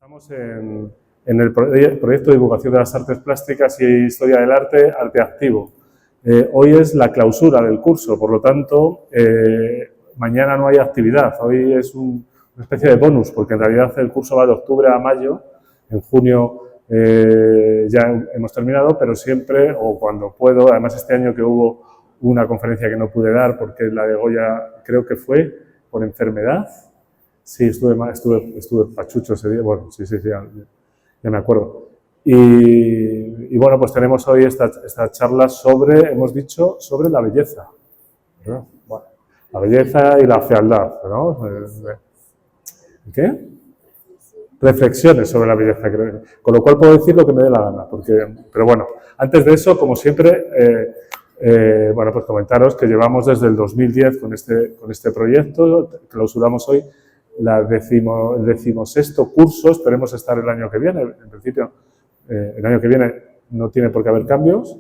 Estamos en el proyecto de divulgación de las artes plásticas y historia del arte, Arte Activo. Hoy es la clausura del curso, por lo tanto, mañana no hay actividad. Hoy es una especie de bonus, porque en realidad el curso va de octubre a mayo. En junio ya hemos terminado, pero siempre, o cuando puedo, además este año que hubo una conferencia que no pude dar, porque la de Goya creo que fue por enfermedad. Sí, estuve pachucho ese día, bueno, sí, ya me acuerdo. Y bueno, pues tenemos hoy esta charla sobre, hemos dicho, sobre la belleza. ¿No? Bueno, la belleza y la fealdad, ¿no? ¿Qué? Reflexiones sobre la belleza, creo. Con lo cual puedo decir lo que me dé la gana, pero bueno, antes de eso, como siempre, bueno, pues comentaros que llevamos desde el 2010 con este proyecto, clausuramos hoy el 16º curso, esperemos estar el año que viene. En principio, el año que viene no tiene por qué haber cambios,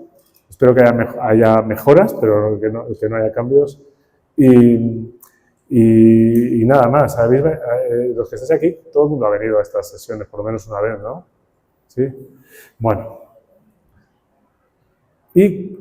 espero que haya mejoras, pero que no haya cambios. Y nada más, los que estáis aquí, todo el mundo ha venido a estas sesiones, por lo menos una vez, ¿no? ¿Sí? Bueno. Y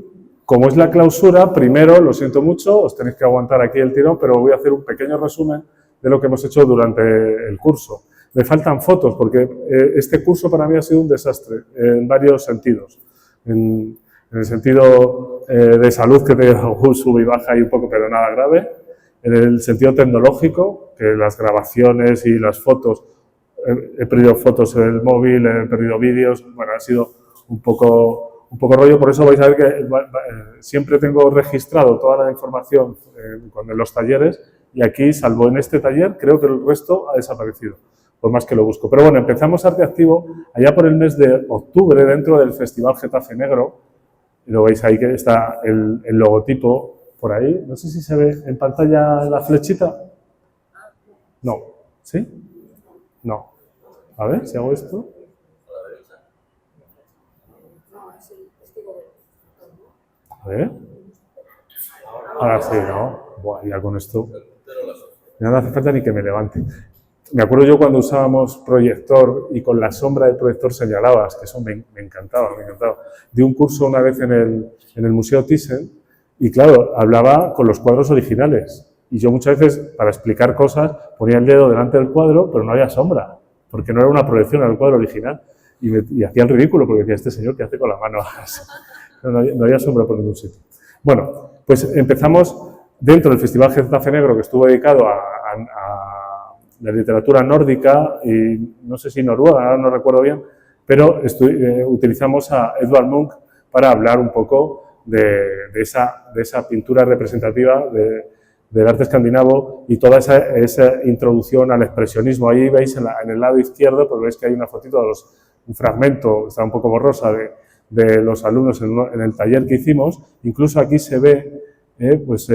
como es la clausura, primero, lo siento mucho, os tenéis que aguantar aquí el tirón, pero voy a hacer un pequeño resumen de lo que hemos hecho durante el curso. Me faltan fotos porque este curso para mí ha sido un desastre en varios sentidos. En el sentido de salud, que te sube y baja y un poco, pero nada grave. En el sentido tecnológico, que las grabaciones y las fotos, he perdido fotos en el móvil, he perdido vídeos, bueno, ha sido un poco rollo, por eso vais a ver que siempre tengo registrado toda la información en los talleres. Y aquí, salvo en este taller, creo que el resto ha desaparecido, por más que lo busco. Pero bueno, empezamos Arte Activo allá por el mes de octubre, dentro del Festival Getafe Negro. Y lo veis ahí que está el logotipo por ahí. No sé si se ve en pantalla la flechita. No. ¿Sí? No. A ver, si hago esto. A ver. Ahora sí, ¿no? Buah, ya con esto. No hace falta ni que me levante. Me acuerdo yo cuando usábamos proyector y con la sombra del proyector señalabas, que eso me encantaba. Di un curso una vez en el Museo Thyssen y claro, hablaba con los cuadros originales. Y yo muchas veces, para explicar cosas, ponía el dedo delante del cuadro, pero no había sombra, porque no era una proyección, era el cuadro original. Y hacía el ridículo, porque decía, este señor, ¿qué hace con la mano? No había sombra por ningún sitio. Bueno, pues empezamos dentro del Festival Getafe Negro, que estuvo dedicado a la literatura nórdica y no sé si noruega, ahora no recuerdo bien, pero utilizamos a Edvard Munch para hablar un poco de esa pintura representativa del arte escandinavo y toda esa introducción al expresionismo. Ahí veis en el lado izquierdo, pues veis que hay una fotito un fragmento, está un poco borrosa, de los alumnos en el taller que hicimos. Incluso aquí se ve pues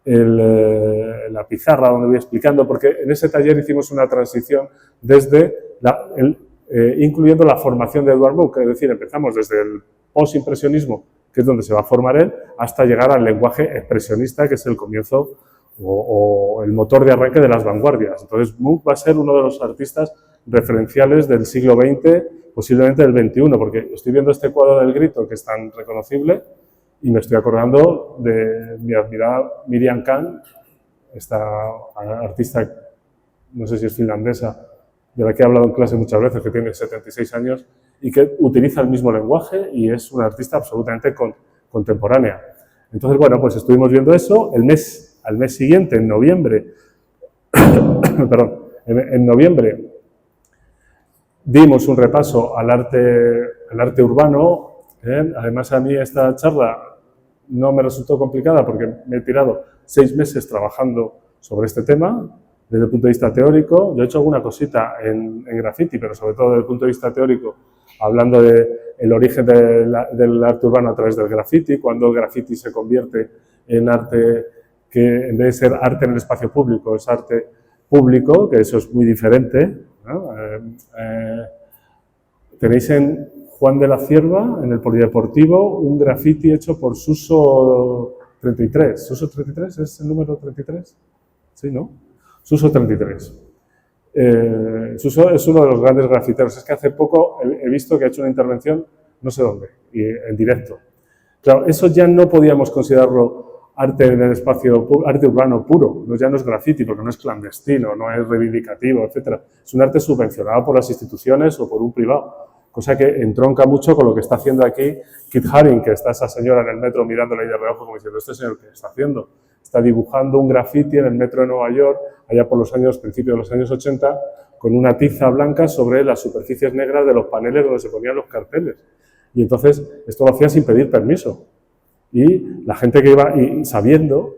la pizarra donde voy explicando, porque en ese taller hicimos una transición desde incluyendo la formación de Edvard Munch, es decir, empezamos desde el postimpresionismo, que es donde se va a formar él, hasta llegar al lenguaje expresionista, que es el comienzo o el motor de arranque de las vanguardias. Entonces, Munch va a ser uno de los artistas referenciales del siglo XX, posiblemente del XXI, porque estoy viendo este cuadro del Grito, que es tan reconocible, y me estoy acordando de mi admirada Miriam Kahn, esta artista, no sé si es finlandesa, de la que he hablado en clase muchas veces, que tiene 76 años y que utiliza el mismo lenguaje y es una artista absolutamente contemporánea. Entonces, bueno, pues estuvimos viendo eso. Al mes siguiente, en noviembre, perdón, en noviembre dimos un repaso al arte urbano. Además, a mí esta charla no me resultó complicada porque me he tirado 6 meses trabajando sobre este tema desde el punto de vista teórico. Yo he hecho alguna cosita en graffiti, pero sobre todo desde el punto de vista teórico, hablando del origen del arte urbano a través del graffiti, cuando el graffiti se convierte en arte que en vez de ser arte en el espacio público, es arte público, que eso es muy diferente, ¿no? Tenéis en Juan de la Cierva, en el Polideportivo, un graffiti hecho por Suso 33. ¿Suso 33 es el número 33? Sí, ¿no? Suso 33. Suso es uno de los grandes grafiteros. Es que hace poco he visto que ha hecho una intervención, no sé dónde, y en directo. Claro, eso ya no podíamos considerarlo arte en el espacio, arte urbano puro. Ya no es graffiti, porque no es clandestino, no es reivindicativo, etc. Es un arte subvencionado por las instituciones o por un privado. Cosa que entronca mucho con lo que está haciendo aquí Kit Haring, que está esa señora en el metro mirándola ahí de reojo como diciendo, ¿este señor qué está haciendo? Está dibujando un graffiti en el metro de Nueva York, allá por principios de los años 80, con una tiza blanca sobre las superficies negras de los paneles donde se ponían los carteles. Y entonces esto lo hacía sin pedir permiso. Y la gente que iba, y sabiendo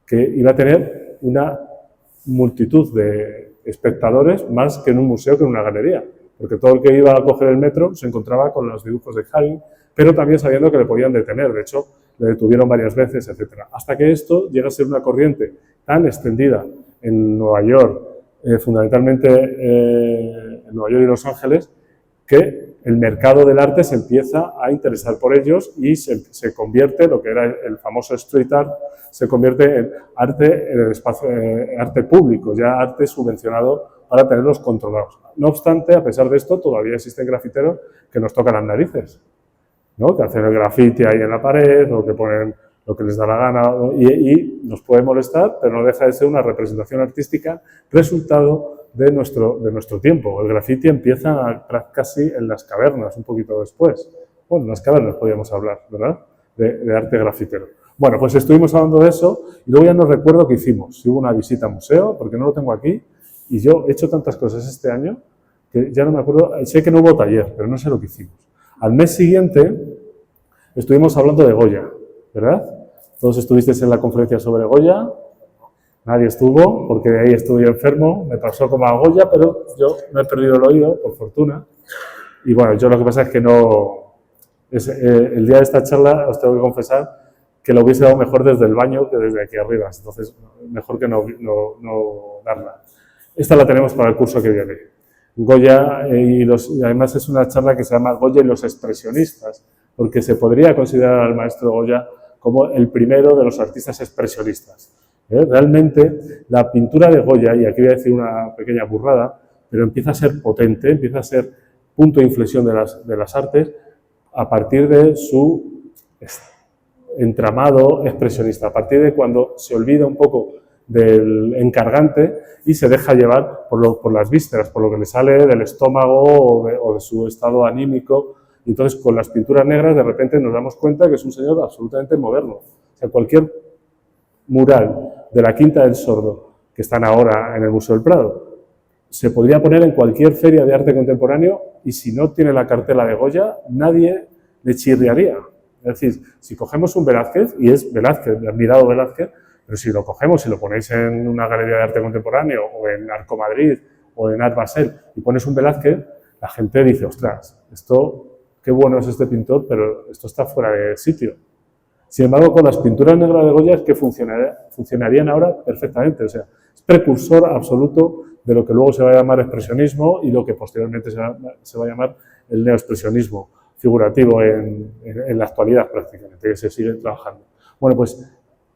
que iba a tener una multitud de espectadores más que en un museo, que en una galería. Porque todo el que iba a coger el metro se encontraba con los dibujos de Haring, pero también sabiendo que le podían detener. De hecho, le detuvieron varias veces, etc. Hasta que esto llega a ser una corriente tan extendida en Nueva York, fundamentalmente en Nueva York y Los Ángeles, que el mercado del arte se empieza a interesar por ellos y se convierte, lo que era el famoso street art, se convierte en arte, en el espacio, arte público, ya arte subvencionado para tenerlos controlados. No obstante, a pesar de esto, todavía existen grafiteros que nos tocan las narices, ¿no? Que hacen el grafiti ahí en la pared o que ponen lo que les da la gana, ¿no? y nos puede molestar, pero no deja de ser una representación artística resultado de nuestro tiempo. El grafiti empieza casi en las cavernas, un poquito después. Bueno, en las cavernas podríamos hablar, ¿verdad? De arte grafitero. Bueno, pues estuvimos hablando de eso y luego ya no recuerdo qué hicimos. Si hubo una visita al museo, porque no lo tengo aquí, y yo he hecho tantas cosas este año que ya no me acuerdo. Sé que no hubo taller, pero no sé lo que hicimos. Al mes siguiente estuvimos hablando de Goya, ¿verdad? Todos estuvisteis en la conferencia sobre Goya. Nadie estuvo, porque ahí estuve enfermo, me pasó como a Goya, pero yo me he perdido el oído, por fortuna. Y bueno, yo lo que pasa es que no... el día de esta charla, os tengo que confesar, que lo hubiese dado mejor desde el baño que desde aquí arriba. Entonces, mejor que no darla. Esta la tenemos para el curso que viene. Goya, y además es una charla que se llama Goya y los expresionistas, porque se podría considerar al maestro Goya como el primero de los artistas expresionistas. Realmente, la pintura de Goya, y aquí voy a decir una pequeña burrada, pero empieza a ser potente, empieza a ser punto de inflexión de las artes a partir de su entramado expresionista, a partir de cuando se olvida un poco del encargante y se deja llevar por las vísceras, por lo que le sale del estómago o de su estado anímico. Y entonces, con las pinturas negras, de repente nos damos cuenta que es un señor absolutamente moderno. O sea, cualquier mural de la Quinta del Sordo, que están ahora en el Museo del Prado, se podría poner en cualquier feria de arte contemporáneo y si no tiene la cartela de Goya, nadie le chirriaría. Es decir, si cogemos un Velázquez, y es Velázquez, admirado Velázquez, pero si lo cogemos y lo ponéis en una galería de arte contemporáneo o en Arco Madrid o en Art Basel y pones un Velázquez, la gente dice, ostras, esto, qué bueno es este pintor, pero esto está fuera de sitio. Sin embargo, con las pinturas negras de Goya es que funcionarían ahora perfectamente. O sea, es precursor absoluto de lo que luego se va a llamar expresionismo y lo que posteriormente se va a llamar el neoexpresionismo figurativo en la actualidad prácticamente, que se sigue trabajando. Bueno, pues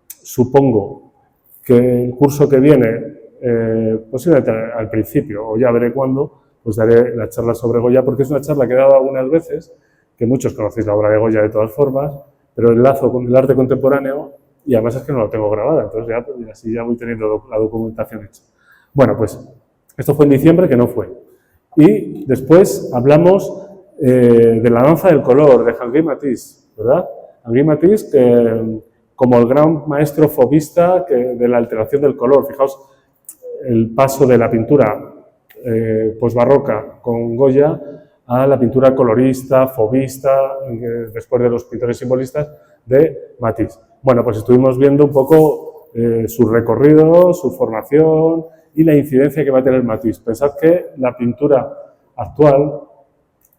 supongo que el curso que viene, posiblemente al principio, o ya veré cuándo, pues daré la charla sobre Goya, porque es una charla que he dado algunas veces, que muchos conocéis la obra de Goya de todas formas, pero enlazo con el arte contemporáneo y además es que no lo tengo grabada, entonces ya, así ya voy teniendo la documentación hecha. Bueno, pues esto fue en diciembre, que no fue. Y después hablamos de la danza del color, de Henri Matisse, ¿verdad? Henri Matisse, como el gran maestro fauvista de la alteración del color. Fijaos el paso de la pintura posbarroca con Goya a la pintura colorista, fauvista, después de los pintores simbolistas de Matisse. Bueno, pues estuvimos viendo un poco su recorrido, su formación y la incidencia que va a tener Matisse. Pensad que la pintura actual,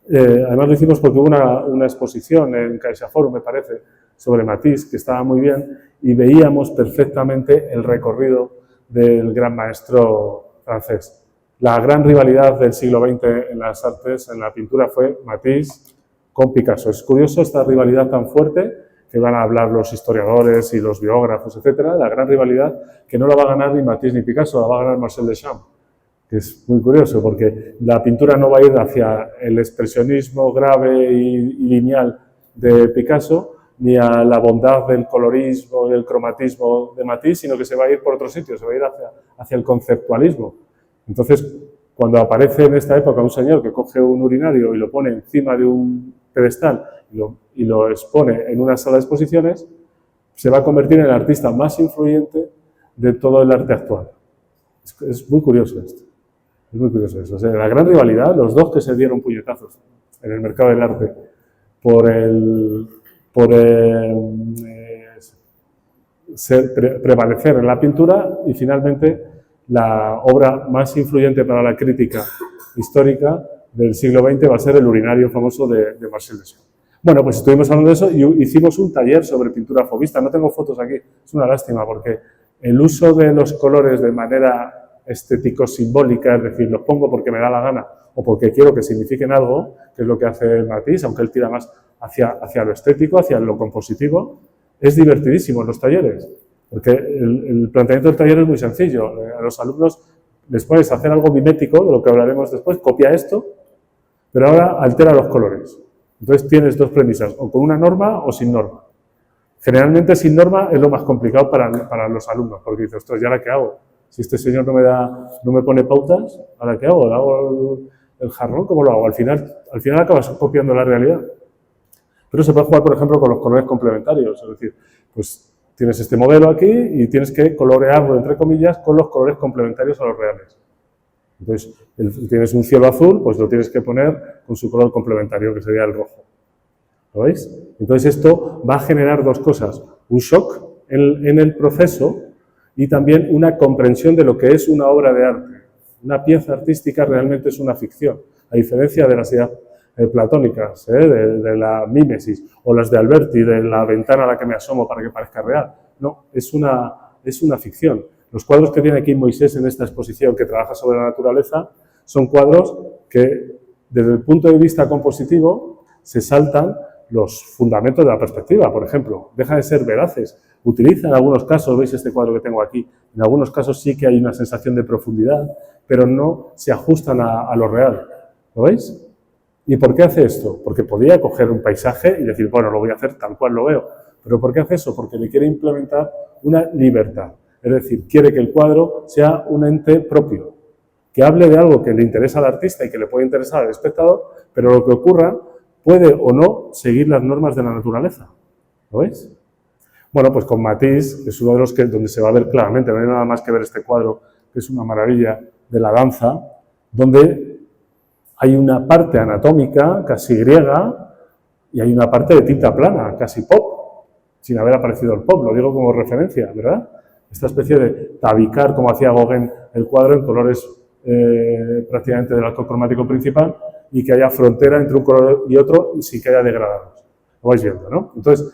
además lo hicimos porque hubo una exposición en CaixaForum, me parece, sobre Matisse, que estaba muy bien, y veíamos perfectamente el recorrido del gran maestro francés. La gran rivalidad del siglo XX en las artes, en la pintura, fue Matisse con Picasso. Es curioso esta rivalidad tan fuerte que van a hablar los historiadores y los biógrafos, etcétera, la gran rivalidad que no la va a ganar ni Matisse ni Picasso, la va a ganar Marcel Duchamp. que es muy curioso, porque la pintura no va a ir hacia el expresionismo grave y lineal de Picasso, ni a la bondad del colorismo y el cromatismo de Matisse, sino que se va a ir por otro sitio, se va a ir hacia el conceptualismo. Entonces, cuando aparece en esta época un señor que coge un urinario y lo pone encima de un pedestal y lo expone en una sala de exposiciones, se va a convertir en el artista más influyente de todo el arte actual. Es muy curioso esto. Es muy curioso eso. O sea, la gran rivalidad, los dos que se dieron puñetazos en el mercado del arte por prevalecer en la pintura, y finalmente la obra más influyente para la crítica histórica del siglo XX va a ser el urinario famoso de Marcel Duchamp. Bueno, pues estuvimos hablando de eso y hicimos un taller sobre pintura fauvista. No tengo fotos aquí, es una lástima, porque el uso de los colores de manera estético-simbólica, es decir, los pongo porque me da la gana o porque quiero que signifiquen algo, que es lo que hace Matisse, aunque él tira más hacia lo estético, hacia lo compositivo, es divertidísimo en los talleres, porque el planteamiento del taller es muy sencillo. A los alumnos les puedes hacer algo mimético, de lo que hablaremos después, copia esto, pero ahora altera los colores. Entonces tienes dos premisas, o con una norma o sin norma. Generalmente sin norma es lo más complicado para los alumnos, porque dices, ostras, ¿y ahora qué hago? Si este señor no me pone pautas, ¿ahora qué hago? ¿Hago el jarrón? ¿Cómo lo hago? Al final acabas copiando la realidad. Pero se puede jugar, por ejemplo, con los colores complementarios, es decir, pues tienes este modelo aquí y tienes que colorearlo, entre comillas, con los colores complementarios a los reales. Entonces, tienes un cielo azul, pues lo tienes que poner con su color complementario, que sería el rojo. ¿Lo veis? Entonces, esto va a generar dos cosas. Un shock en el proceso y también una comprensión de lo que es una obra de arte. Una pieza artística realmente es una ficción, a diferencia de las ideas platónicas, de la mímesis, o las de Alberti, de la ventana a la que me asomo para que parezca real. No, es una ficción. Los cuadros que tiene aquí Moisés en esta exposición, que trabaja sobre la naturaleza, son cuadros que, desde el punto de vista compositivo, se saltan los fundamentos de la perspectiva, por ejemplo. Dejan de ser veraces. Utiliza en algunos casos, veis este cuadro que tengo aquí, en algunos casos sí que hay una sensación de profundidad, pero no se ajustan a lo real. ¿Lo veis? ¿Y por qué hace esto? Porque podría coger un paisaje y decir, bueno, lo voy a hacer tal cual lo veo. ¿Pero por qué hace eso? Porque le quiere implementar una libertad. Es decir, quiere que el cuadro sea un ente propio, que hable de algo que le interesa al artista y que le puede interesar al espectador, pero lo que ocurra puede o no seguir las normas de la naturaleza. ¿Lo veis? Bueno, pues con Matisse, que es uno de los donde se va a ver claramente, no hay nada más que ver este cuadro, que es una maravilla de la danza, donde hay una parte anatómica, casi griega, y hay una parte de tinta plana, casi pop, sin haber aparecido el pop, lo digo como referencia, ¿verdad? Esta especie de tabicar, como hacía Gauguin, el cuadro en colores prácticamente del arco cromático principal, y que haya frontera entre un color y otro sin que haya degradados. Lo vais viendo, ¿no? Entonces,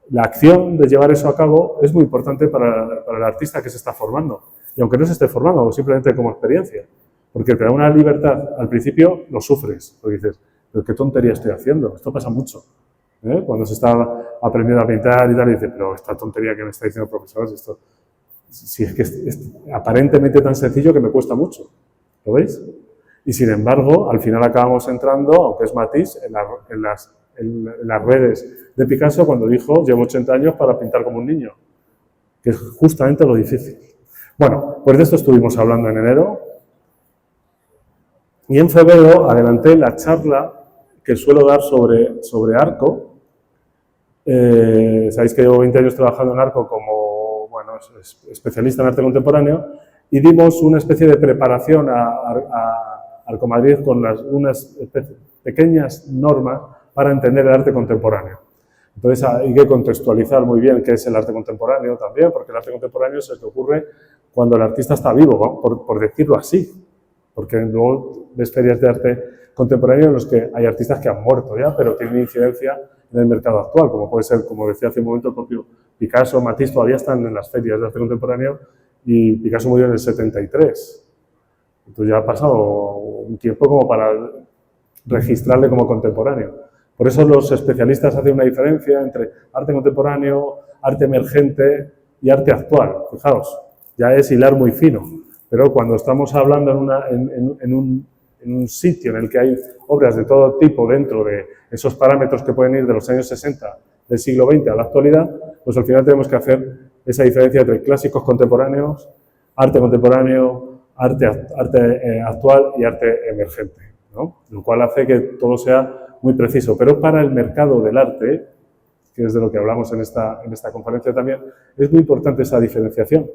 la acción de llevar eso a cabo es muy importante para el artista que se está formando. Y aunque no se esté formando, simplemente como experiencia. Porque te da una libertad, al principio lo sufres, porque dices, pero qué tontería estoy haciendo, esto pasa mucho. Cuando se está aprendiendo a pintar y tal, y dices, pero esta tontería que me está diciendo el profesor, esto, si es que es aparentemente tan sencillo que me cuesta mucho, ¿lo veis? Y sin embargo, al final acabamos entrando, aunque es Matisse, en las redes de Picasso cuando dijo, llevo 80 años para pintar como un niño, que es justamente lo difícil. Bueno, pues de esto estuvimos hablando en enero. Y en febrero adelanté la charla que suelo dar sobre arco. Sabéis que llevo 20 años trabajando en arco como especialista en arte contemporáneo y dimos una especie de preparación a Arco Madrid con unas pequeñas normas para entender el arte contemporáneo. Entonces hay que contextualizar muy bien qué es el arte contemporáneo también, porque el arte contemporáneo es el que ocurre cuando el artista está vivo, ¿no? por decirlo así. Porque luego ves ferias de arte contemporáneo en los que hay artistas que han muerto ya, pero tienen incidencia en el mercado actual, como puede ser, como decía hace un momento, el propio Picasso, Matisse, todavía están en las ferias de arte contemporáneo y Picasso murió en el 73. Entonces ya ha pasado un tiempo como para registrarle como contemporáneo. Por eso los especialistas hacen una diferencia entre arte contemporáneo, arte emergente y arte actual. Fijaos, ya es hilar muy fino. pero cuando estamos hablando en un sitio en el que hay obras de todo tipo dentro de esos parámetros que pueden ir de los años 60 del siglo XX a la actualidad, pues al final tenemos que hacer esa diferencia entre clásicos contemporáneos, arte contemporáneo, arte actual y arte emergente, ¿no? Lo cual hace que todo sea muy preciso. Pero para el mercado del arte, que es de lo que hablamos en esta conferencia también, es muy importante esa diferenciación.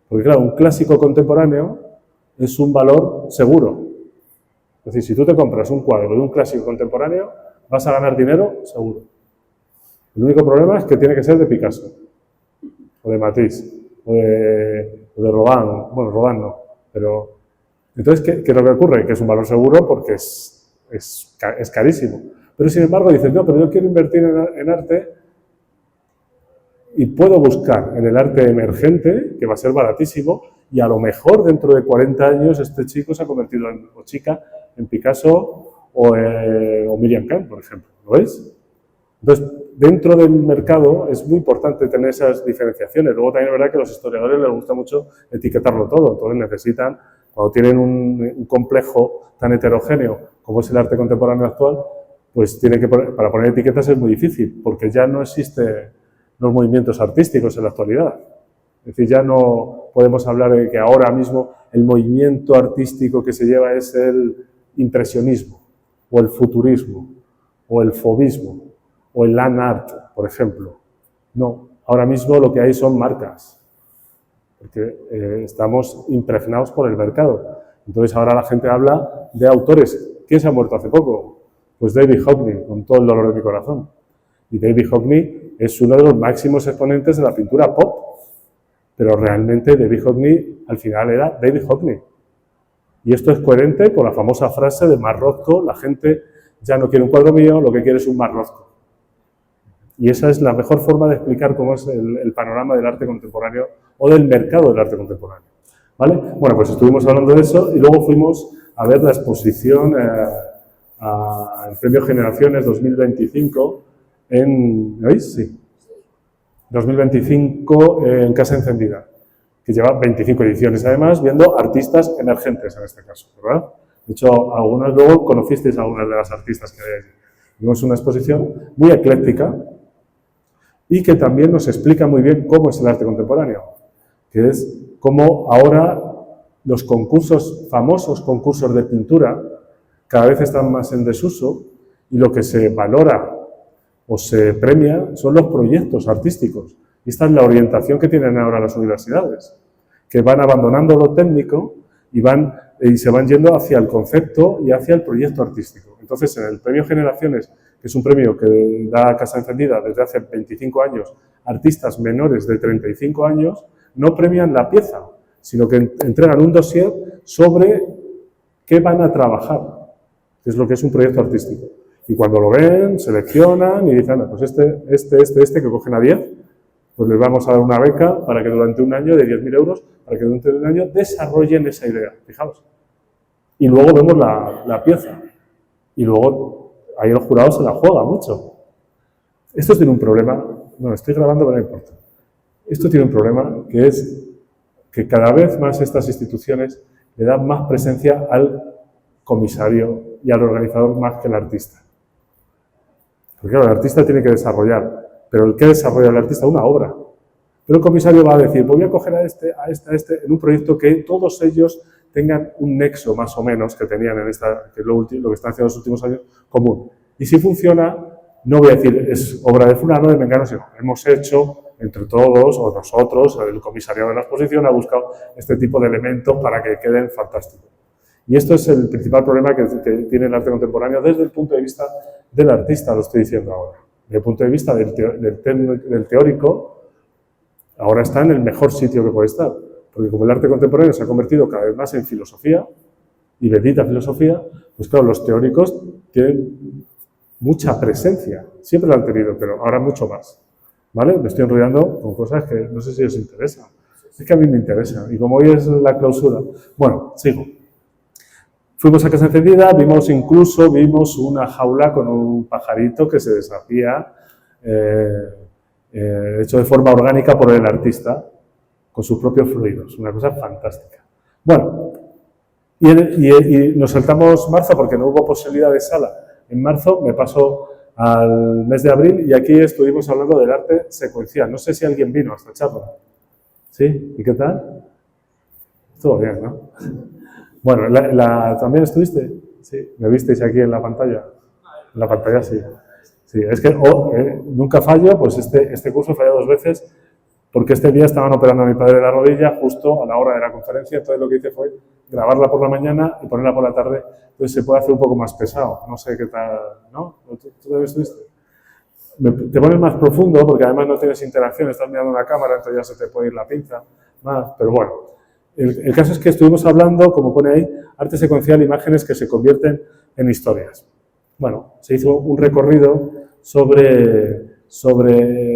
Porque claro, un clásico contemporáneo es un valor seguro. Es decir, si tú te compras un cuadro de un clásico contemporáneo, vas a ganar dinero seguro. El único problema es que tiene que ser de Picasso, o de Matisse, o de Rodin. Bueno, Rodin no, pero... Entonces, ¿qué es lo que ocurre? Que es un valor seguro porque es carísimo. Pero sin embargo dices, no, pero yo quiero invertir en arte y puedo buscar en el arte emergente, que va a ser baratísimo, y a lo mejor dentro de 40 años este chico se ha convertido o chica en Picasso o Miriam Khan, por ejemplo. ¿Lo veis? Entonces, dentro del mercado es muy importante tener esas diferenciaciones. Luego también es verdad que a los historiadores les gusta mucho etiquetarlo todo. Entonces necesitan, cuando tienen un complejo tan heterogéneo como es el arte contemporáneo actual, pues tienen que para poner etiquetas es muy difícil, porque ya no existen los movimientos artísticos en la actualidad. Es decir, ya no podemos hablar de que ahora mismo el movimiento artístico que se lleva es el impresionismo, o el futurismo, o el fauvismo, o el land art, por ejemplo. No, ahora mismo lo que hay son marcas, porque estamos impregnados por el mercado. Entonces ahora la gente habla de autores. ¿Quién se ha muerto hace poco? Pues David Hockney, con todo el dolor de mi corazón. Y David Hockney es uno de los máximos exponentes de la pintura pop. Pero realmente David Hockney al final era David Hockney. Y esto es coherente con la famosa frase de Mark Rothko: la gente ya no quiere un cuadro mío, lo que quiere es un Mark Rothko. Y esa es la mejor forma de explicar cómo es el panorama del arte contemporáneo o del mercado del arte contemporáneo. ¿Vale? Bueno, pues estuvimos hablando de eso y luego fuimos a ver la exposición al Premio Generaciones 2025 ¿veis? Sí. 2025 en Casa Encendida, que lleva 25 ediciones además, viendo artistas emergentes en este caso, ¿verdad? De hecho, luego conocisteis a algunas de las artistas que hay allí. Vimos una exposición muy ecléctica y que también nos explica muy bien cómo es el arte contemporáneo, que es cómo ahora los famosos concursos de pintura, cada vez están más en desuso y lo que se valora o se premia son los proyectos artísticos. Y esta es la orientación que tienen ahora las universidades, que van abandonando lo técnico y se van yendo hacia el concepto y hacia el proyecto artístico. Entonces, en el Premio Generaciones, que es un premio que da Casa Encendida desde hace 25 años, artistas menores de 35 años, no premian la pieza, sino que entregan un dossier sobre qué van a trabajar, que es lo que es un proyecto artístico. Y cuando lo ven, seleccionan y dicen, pues este, que cogen a 10, pues les vamos a dar una beca para que durante un año, de 10.000 euros, para que durante un año desarrollen esa idea, fijaos. Y luego vemos la pieza. Y luego ahí el jurado se la juega mucho. Esto tiene un problema, bueno, estoy grabando, pero no importa. Esto tiene un problema, que es que cada vez más estas instituciones le dan más presencia al comisario y al organizador más que al artista. Porque claro, el artista tiene que desarrollar, pero el que desarrolla el artista una obra. Pero el comisario va a decir, pues voy a coger a este, en un proyecto que todos ellos tengan un nexo más o menos que tenían que es lo que están haciendo en los últimos años, común. Y si funciona, no voy a decir es obra de fulano, de mengano, sino hemos hecho entre todos o nosotros, el comisariado de la exposición ha buscado este tipo de elementos para que queden fantásticos. Y esto es el principal problema que tiene el arte contemporáneo desde el punto de vista del artista, lo estoy diciendo ahora. Desde el punto de vista del teórico, ahora está en el mejor sitio que puede estar. Porque como el arte contemporáneo se ha convertido cada vez más en filosofía, y bendita filosofía, pues claro, los teóricos tienen mucha presencia. Siempre lo han tenido, pero ahora mucho más. ¿Vale? Me estoy enrollando con cosas que no sé si os interesan. Es que a mí me interesa. Y como hoy es la clausura... Bueno, sigo. Fuimos a Casa Encendida, vimos una jaula con un pajarito que se desafía, hecho de forma orgánica por el artista, con sus propios fluidos. Una cosa fantástica. Bueno, y nos saltamos marzo porque no hubo posibilidad de sala. En marzo me paso al mes de abril y aquí estuvimos hablando del arte secuencial. No sé si alguien vino a esta charla. ¿Sí? ¿Y qué tal? Estuvo bien, ¿no? Bueno, ¿también estuviste? Sí. ¿Me visteis aquí en la pantalla? En la pantalla sí. Sí, es que nunca fallo, pues este curso falló 2 veces porque este día estaban operando a mi padre de la rodilla justo a la hora de la conferencia, entonces lo que hice fue grabarla por la mañana y ponerla por la tarde, entonces se puede hacer un poco más pesado, no sé qué tal, ¿no? ¿Tú también estuviste? Te pones más profundo porque además no tienes interacción, estás mirando una cámara, entonces ya se te puede ir la pinza más, pero bueno. El caso es que estuvimos hablando, como pone ahí, arte secuencial, imágenes que se convierten en historias. Bueno, se hizo un recorrido sobre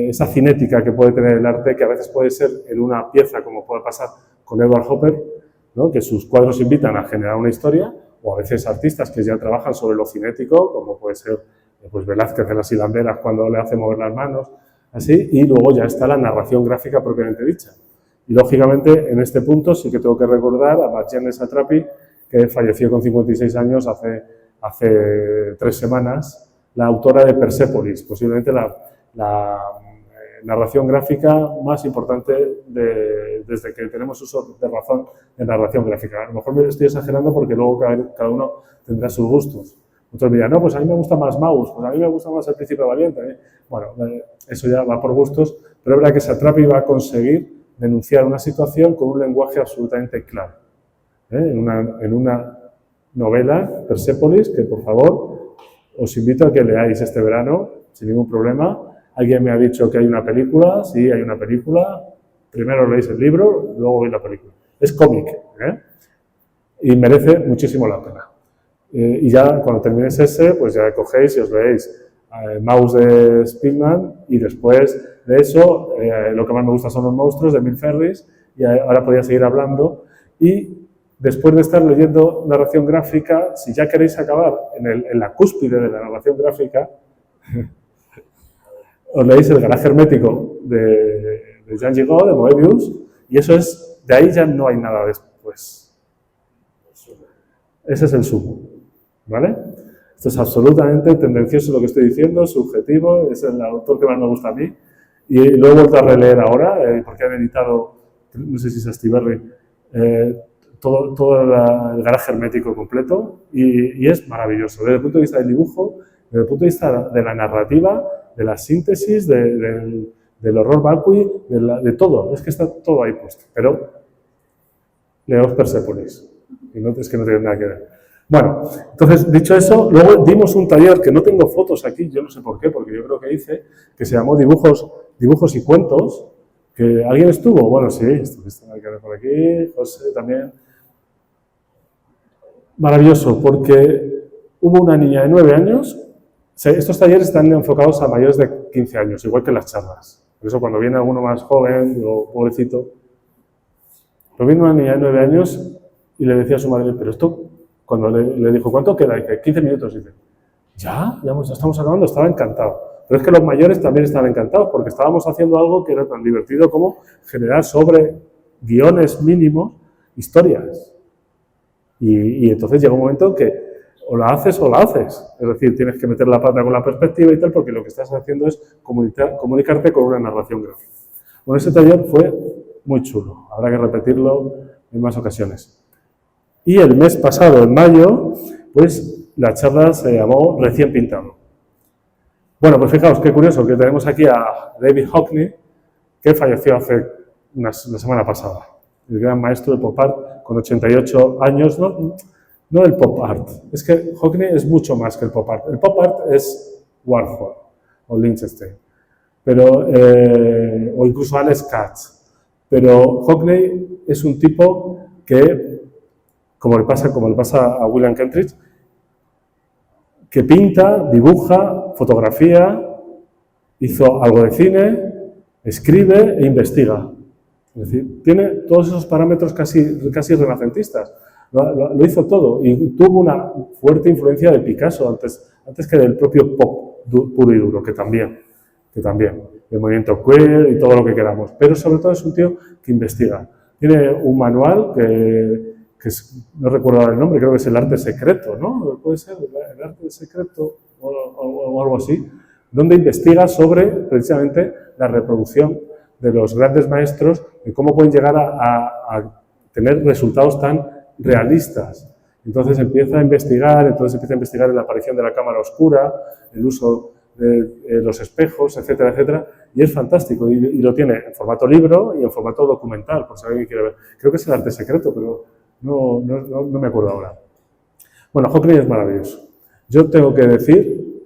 esa cinética que puede tener el arte, que a veces puede ser en una pieza, como puede pasar con Edward Hopper, ¿no? Que sus cuadros invitan a generar una historia, o a veces artistas que ya trabajan sobre lo cinético, como puede ser pues Velázquez en las hilanderas cuando le hace mover las manos, así, y luego ya está la narración gráfica propiamente dicha. Y lógicamente en este punto sí que tengo que recordar a Marjane Satrapi, que falleció con 56 años hace 3 semanas, la autora de Persépolis, posiblemente la narración gráfica más importante desde que tenemos uso de razón en narración gráfica. A lo mejor me estoy exagerando porque luego cada uno tendrá sus gustos. Otros dirán, no, pues a mí me gusta más Maus, pues a mí me gusta más El Príncipe Valiente. Bueno, eso ya va por gustos, pero es verdad que Satrapi va a conseguir denunciar una situación con un lenguaje absolutamente claro. En una novela, Persépolis, que por favor os invito a que leáis este verano, sin ningún problema. Alguien me ha dicho que hay una película, sí, hay una película. Primero leéis el libro, luego veis la película. Es cómic, y merece muchísimo la pena. Y ya cuando terminéis ese, pues ya cogéis y os leéis Maus de Spielman y después de eso, lo que más me gusta son los monstruos de Emil Ferris y ahora podría seguir hablando. Y después de estar leyendo narración gráfica, si ya queréis acabar en la cúspide de la narración gráfica, os leéis El garaje hermético de Jean Giraud, de Moebius, y eso es, de ahí ya no hay nada después. Ese es el sumo, ¿vale? Esto es absolutamente tendencioso lo que estoy diciendo, subjetivo, es el autor que más me gusta a mí, y lo he vuelto a releer ahora, porque han editado, no sé si es Astiberri, todo el garaje hermético completo, y es maravilloso, desde el punto de vista del dibujo, desde el punto de vista de la narrativa, de la síntesis, del horror vacui, de todo, es que está todo ahí puesto, pero leos Persépolis, y no es que no tiene nada que ver. Bueno, entonces, dicho eso, luego dimos un taller que no tengo fotos aquí, yo no sé por qué, porque yo creo que hice, que se llamó Dibujos y Cuentos, que ¿alguien estuvo? Bueno, sí, estuviste por aquí, José también. Maravilloso, porque hubo una niña de 9 años, estos talleres están enfocados a mayores de 15 años, igual que las charlas. Por eso cuando viene alguno más joven, o pobrecito, pero vino una niña de 9 años y le decía a su madre, pero esto, cuando le dijo, ¿cuánto queda? Y dice, 15 minutos. Y dice, ya estamos acabando, estaba encantado. Pero es que los mayores también estaban encantados porque estábamos haciendo algo que era tan divertido como generar sobre guiones mínimos historias. Y entonces llega un momento que o la haces o la haces. Es decir, tienes que meter la pata con la perspectiva y tal porque lo que estás haciendo es comunicarte con una narración gráfica. Bueno, ese taller fue muy chulo. Habrá que repetirlo en más ocasiones. Y el mes pasado, en mayo, pues la charla se llamó Recién Pintado. Bueno, pues fijaos, qué curioso que tenemos aquí a David Hockney, que falleció hace la semana pasada. El gran maestro de pop art, con 88 años, no el pop art. Es que Hockney es mucho más que el pop art. El pop art es Warhol o Lichtenstein, o incluso Alex Katz. Pero Hockney es un tipo que, como le pasa a William Kentridge, que pinta, dibuja, fotografía, hizo algo de cine, escribe e investiga. Es decir, tiene todos esos parámetros casi renacentistas. Lo hizo todo y tuvo una fuerte influencia de Picasso antes que del propio pop puro y duro, que también, el movimiento queer y todo lo que queramos. Pero sobre todo es un tío que investiga. Tiene un manual que no recuerdo ahora el nombre, creo que es El arte secreto, ¿no? Puede ser El arte secreto o algo así, donde investiga sobre precisamente la reproducción de los grandes maestros y cómo pueden llegar a tener resultados tan realistas. Entonces empieza a investigar en la aparición de la cámara oscura, el uso de los espejos, etcétera, etcétera, y es fantástico, y lo tiene en formato libro y en formato documental, por si alguien quiere ver. Creo que es El arte secreto, pero no me acuerdo ahora. Bueno, Hockney es maravilloso. Yo tengo que decir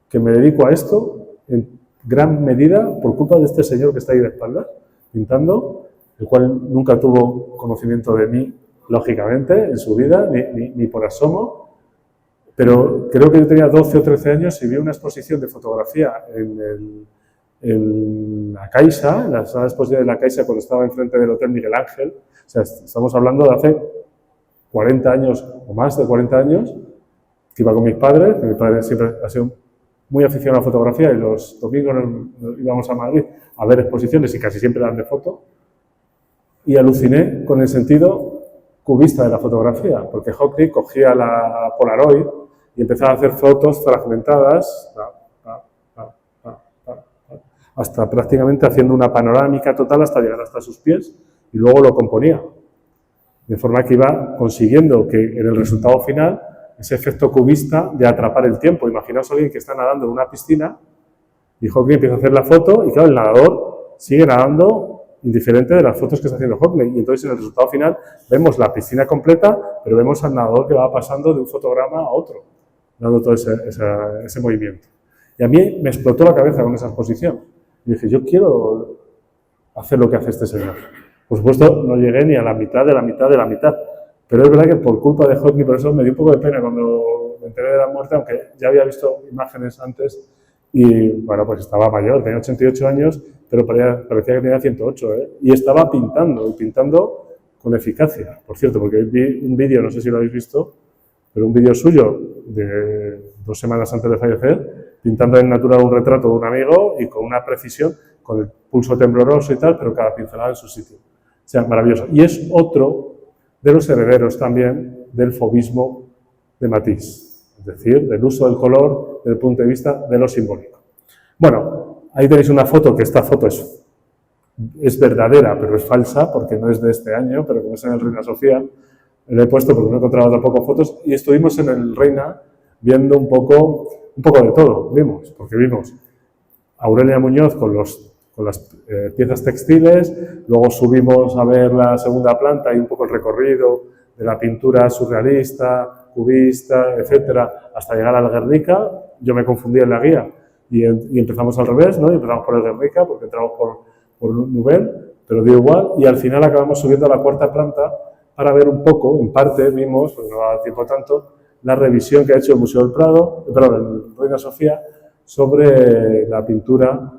que me dedico a esto en gran medida por culpa de este señor que está ahí de espaldas, pintando, el cual nunca tuvo conocimiento de mí, lógicamente, en su vida, ni por asomo, pero creo que yo tenía 12 o 13 años y vi una exposición de fotografía en la Caixa, en la sala de exposición de la Caixa, cuando estaba enfrente del Hotel Miguel Ángel. O sea, estamos hablando de hace 40 años o más de 40 años, que iba con mis padres, que mi padre siempre ha sido muy aficionado a la fotografía y los domingos nos íbamos a Madrid a ver exposiciones y casi siempre eran de foto, y aluciné con el sentido cubista de la fotografía, porque Hockney cogía la Polaroid y empezaba a hacer fotos fragmentadas, hasta prácticamente haciendo una panorámica total hasta llegar hasta sus pies, y luego lo componía. De forma que iba consiguiendo que en el resultado final, ese efecto cubista de atrapar el tiempo. Imaginaos a alguien que está nadando en una piscina y Hockney empieza a hacer la foto y claro, el nadador sigue nadando indiferente de las fotos que está haciendo Hockney. Y entonces en el resultado final vemos la piscina completa, pero vemos al nadador que va pasando de un fotograma a otro, dando todo ese movimiento. Y a mí me explotó la cabeza con esa exposición. Y dije, yo quiero hacer lo que hace este señor. Por supuesto, no llegué ni a la mitad de la mitad de la mitad. Pero es verdad que por culpa de Hockney, por eso me dio un poco de pena cuando me enteré de la muerte, aunque ya había visto imágenes antes y, bueno, pues estaba mayor, tenía 88 años, pero parecía que tenía 108, ¿eh? Y estaba pintando, y pintando con eficacia, por cierto, porque vi un vídeo, no sé si lo habéis visto, pero un vídeo suyo de 2 semanas antes de fallecer, pintando en natural un retrato de un amigo y con una precisión, con el pulso tembloroso y tal, pero cada pincelada en su sitio. O sea, maravilloso. Y es otro de los herederos también del fauvismo de Matisse, es decir, del uso del color desde el punto de vista de lo simbólico. Bueno, ahí tenéis una foto, que esta foto es verdadera, pero es falsa, porque no es de este año, pero como es en el Reina Sofía, lo he puesto porque no he encontrado tampoco fotos, y estuvimos en el Reina viendo un poco de todo, porque vimos a Aurelia Muñoz con las piezas textiles, luego subimos a ver la segunda planta y un poco el recorrido de la pintura surrealista, cubista, etcétera, hasta llegar al Guernica. Yo me confundí en la guía y empezamos al revés, ¿no? Y empezamos por el Guernica porque entramos por Nouvel, pero dio igual, y al final acabamos subiendo a la 4ª planta para ver un poco, en parte vimos, porque no da tiempo tanto, la revisión que ha hecho el Museo del Prado, el Reina Sofía, sobre la pintura,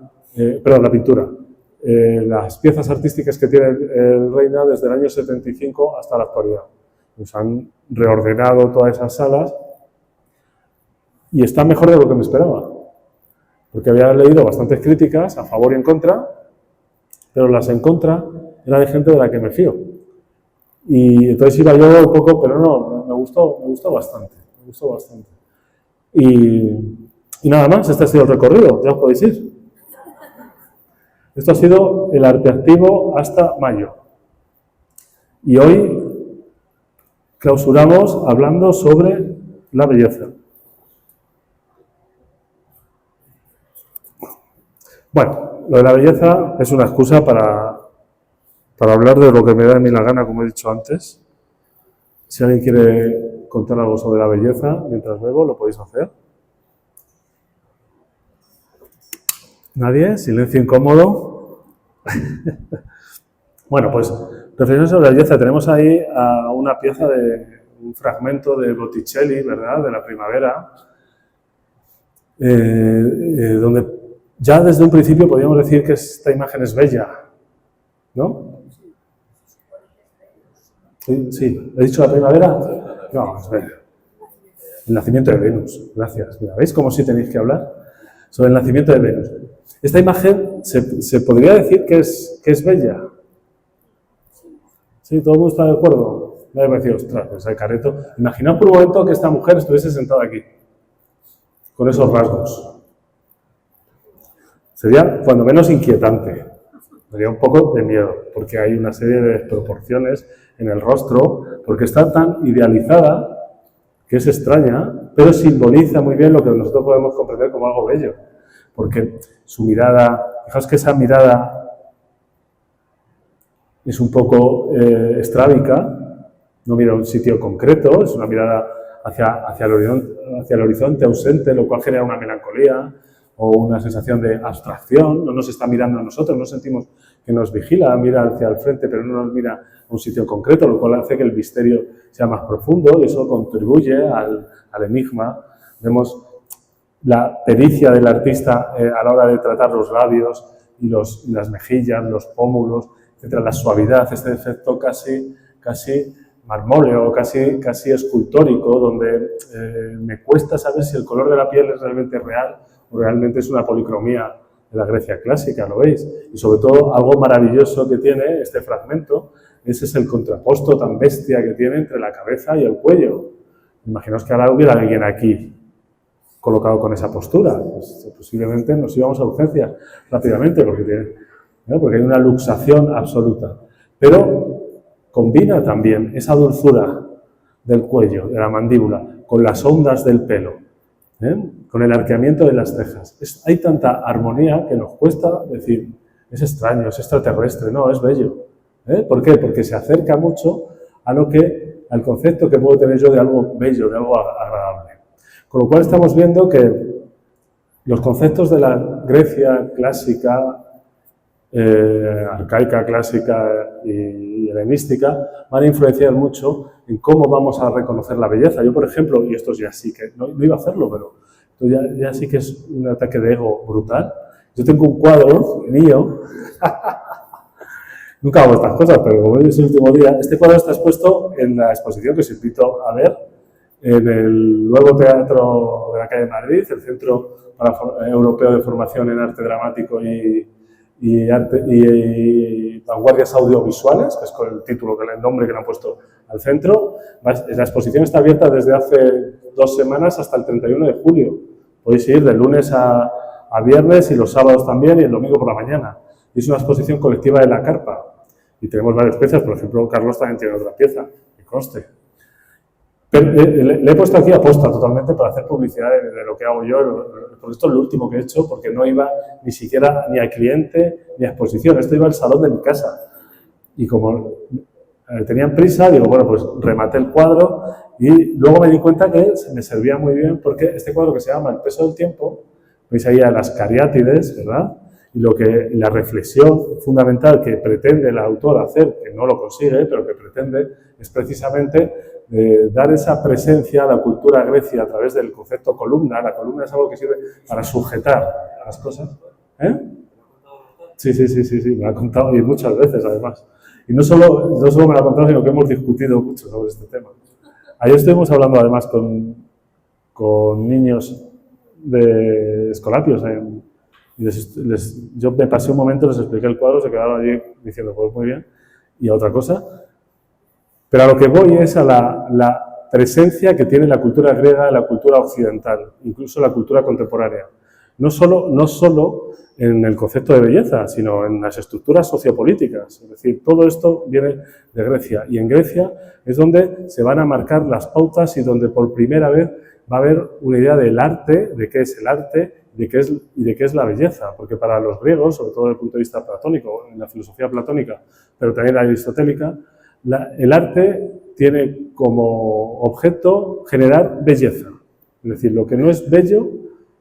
las piezas artísticas que tiene el Reina desde el año 75 hasta la actualidad. Nos han reordenado todas esas salas y está mejor de lo que me esperaba, porque había leído bastantes críticas a favor y en contra, pero las en contra eran de gente de la que me fío. Y entonces iba yo un poco, pero no, me gustó bastante. Y nada más, este ha sido el recorrido, ya os podéis ir. Esto ha sido el arte activo hasta mayo. Y hoy clausuramos hablando sobre la belleza. Bueno, lo de la belleza es una excusa para hablar de lo que me da a mí la gana, como he dicho antes. Si alguien quiere contar algo sobre la belleza mientras bebo, lo podéis hacer. ¿Nadie? Silencio incómodo. Bueno, pues reflexión sobre la belleza. Tenemos ahí a una pieza un fragmento de Botticelli, ¿verdad?, de la primavera, donde ya desde un principio podríamos decir que esta imagen es bella, ¿no? Sí, ¿he dicho la primavera? No, es bella. El nacimiento de Venus, gracias. Mira, ¿veis cómo sí tenéis que hablar? Sobre el nacimiento de Venus. Esta imagen se podría decir que es bella. ¿Sí? ¿Todo el mundo está de acuerdo? Me ha parecido, ostras, pues el careto. Imaginaos por un momento que esta mujer estuviese sentada aquí, con esos rasgos. Sería, cuando menos, inquietante. Daría un poco de miedo, porque hay una serie de desproporciones en el rostro, porque está tan idealizada que es extraña, pero simboliza muy bien lo que nosotros podemos comprender como algo bello. Porque su mirada, fijaos que esa mirada es un poco estrábica, no mira a un sitio concreto, es una mirada hacia el horizonte ausente, lo cual genera una melancolía o una sensación de abstracción, no nos está mirando a nosotros, no sentimos que nos vigila, mira hacia el frente, pero no nos mira a un sitio concreto, lo cual hace que el misterio sea más profundo y eso contribuye al enigma. Vemos la pericia del artista a la hora de tratar los labios y las mejillas, los pómulos, etcétera, la suavidad, este efecto casi marmóleo, casi escultórico, donde me cuesta saber si el color de la piel es realmente real o realmente es una policromía de la Grecia clásica, ¿lo veis? Y sobre todo, algo maravilloso que tiene este fragmento, ese es el contraposto tan bestia que tiene entre la cabeza y el cuello. Imaginaos que ahora hubiera alguien aquí colocado con esa postura, pues posiblemente nos íbamos a urgencias rápidamente porque hay una luxación absoluta. Pero combina también esa dulzura del cuello, de la mandíbula, con las ondas del pelo, con el arqueamiento de las cejas. Hay tanta armonía que nos cuesta decir, es extraño, es extraterrestre, no, es bello. ¿Por qué? Porque se acerca mucho al concepto que puedo tener yo de algo bello, de algo agradable. Con lo cual estamos viendo que los conceptos de la Grecia clásica, arcaica, clásica y helenística van a influenciar mucho en cómo vamos a reconocer la belleza. Yo, por ejemplo, y esto ya sí que, no iba a hacerlo, pero ya sí que es un ataque de ego brutal. Yo tengo un cuadro mío, nunca hago estas cosas, pero como hoy es el último día, este cuadro está expuesto en la exposición que os invito a ver en el nuevo Teatro de la Calle de Madrid, el Centro Europeo de Formación en Arte Dramático y Vanguardias Audiovisuales, que es con el nombre que le han puesto al centro. La exposición está abierta desde hace 2 semanas hasta el 31 de julio. Podéis ir de lunes a viernes y los sábados también y el domingo por la mañana. Es una exposición colectiva de la carpa y tenemos varias piezas, por ejemplo, Carlos también tiene otra pieza, que conste. Pero le he puesto aquí aposta totalmente para hacer publicidad de lo que hago yo, porque esto es lo último que he hecho, porque no iba ni siquiera ni a cliente ni a exposición, esto iba al salón de mi casa. Y como tenían prisa, digo, bueno, pues rematé el cuadro y luego me di cuenta que me servía muy bien porque este cuadro que se llama El peso del tiempo, veis ahí a las cariátides, ¿verdad? Y la reflexión fundamental que pretende el autor hacer, que no lo consigue, pero que pretende, es precisamente dar esa presencia a la cultura grecia a través del concepto columna. La columna es algo que sirve para sujetar las cosas. Sí, me lo ha contado y muchas veces además. Y no solo me lo ha contado, sino que hemos discutido mucho sobre este tema. Ayer estuvimos hablando además con niños de Escolapios. Yo me pasé un momento, les expliqué el cuadro, se quedaron allí diciendo, pues muy bien, y a otra cosa. Pero a lo que voy es a la presencia que tiene la cultura griega, la cultura occidental, incluso la cultura contemporánea. No solo en el concepto de belleza, sino en las estructuras sociopolíticas. Es decir, todo esto viene de Grecia. Y en Grecia es donde se van a marcar las pautas y donde por primera vez va a haber una idea del arte, de qué es el arte y de qué es la belleza. Porque para los griegos, sobre todo desde el punto de vista platónico, en la filosofía platónica, pero también la aristotélica, el arte tiene como objeto generar belleza. Es decir, lo que no es bello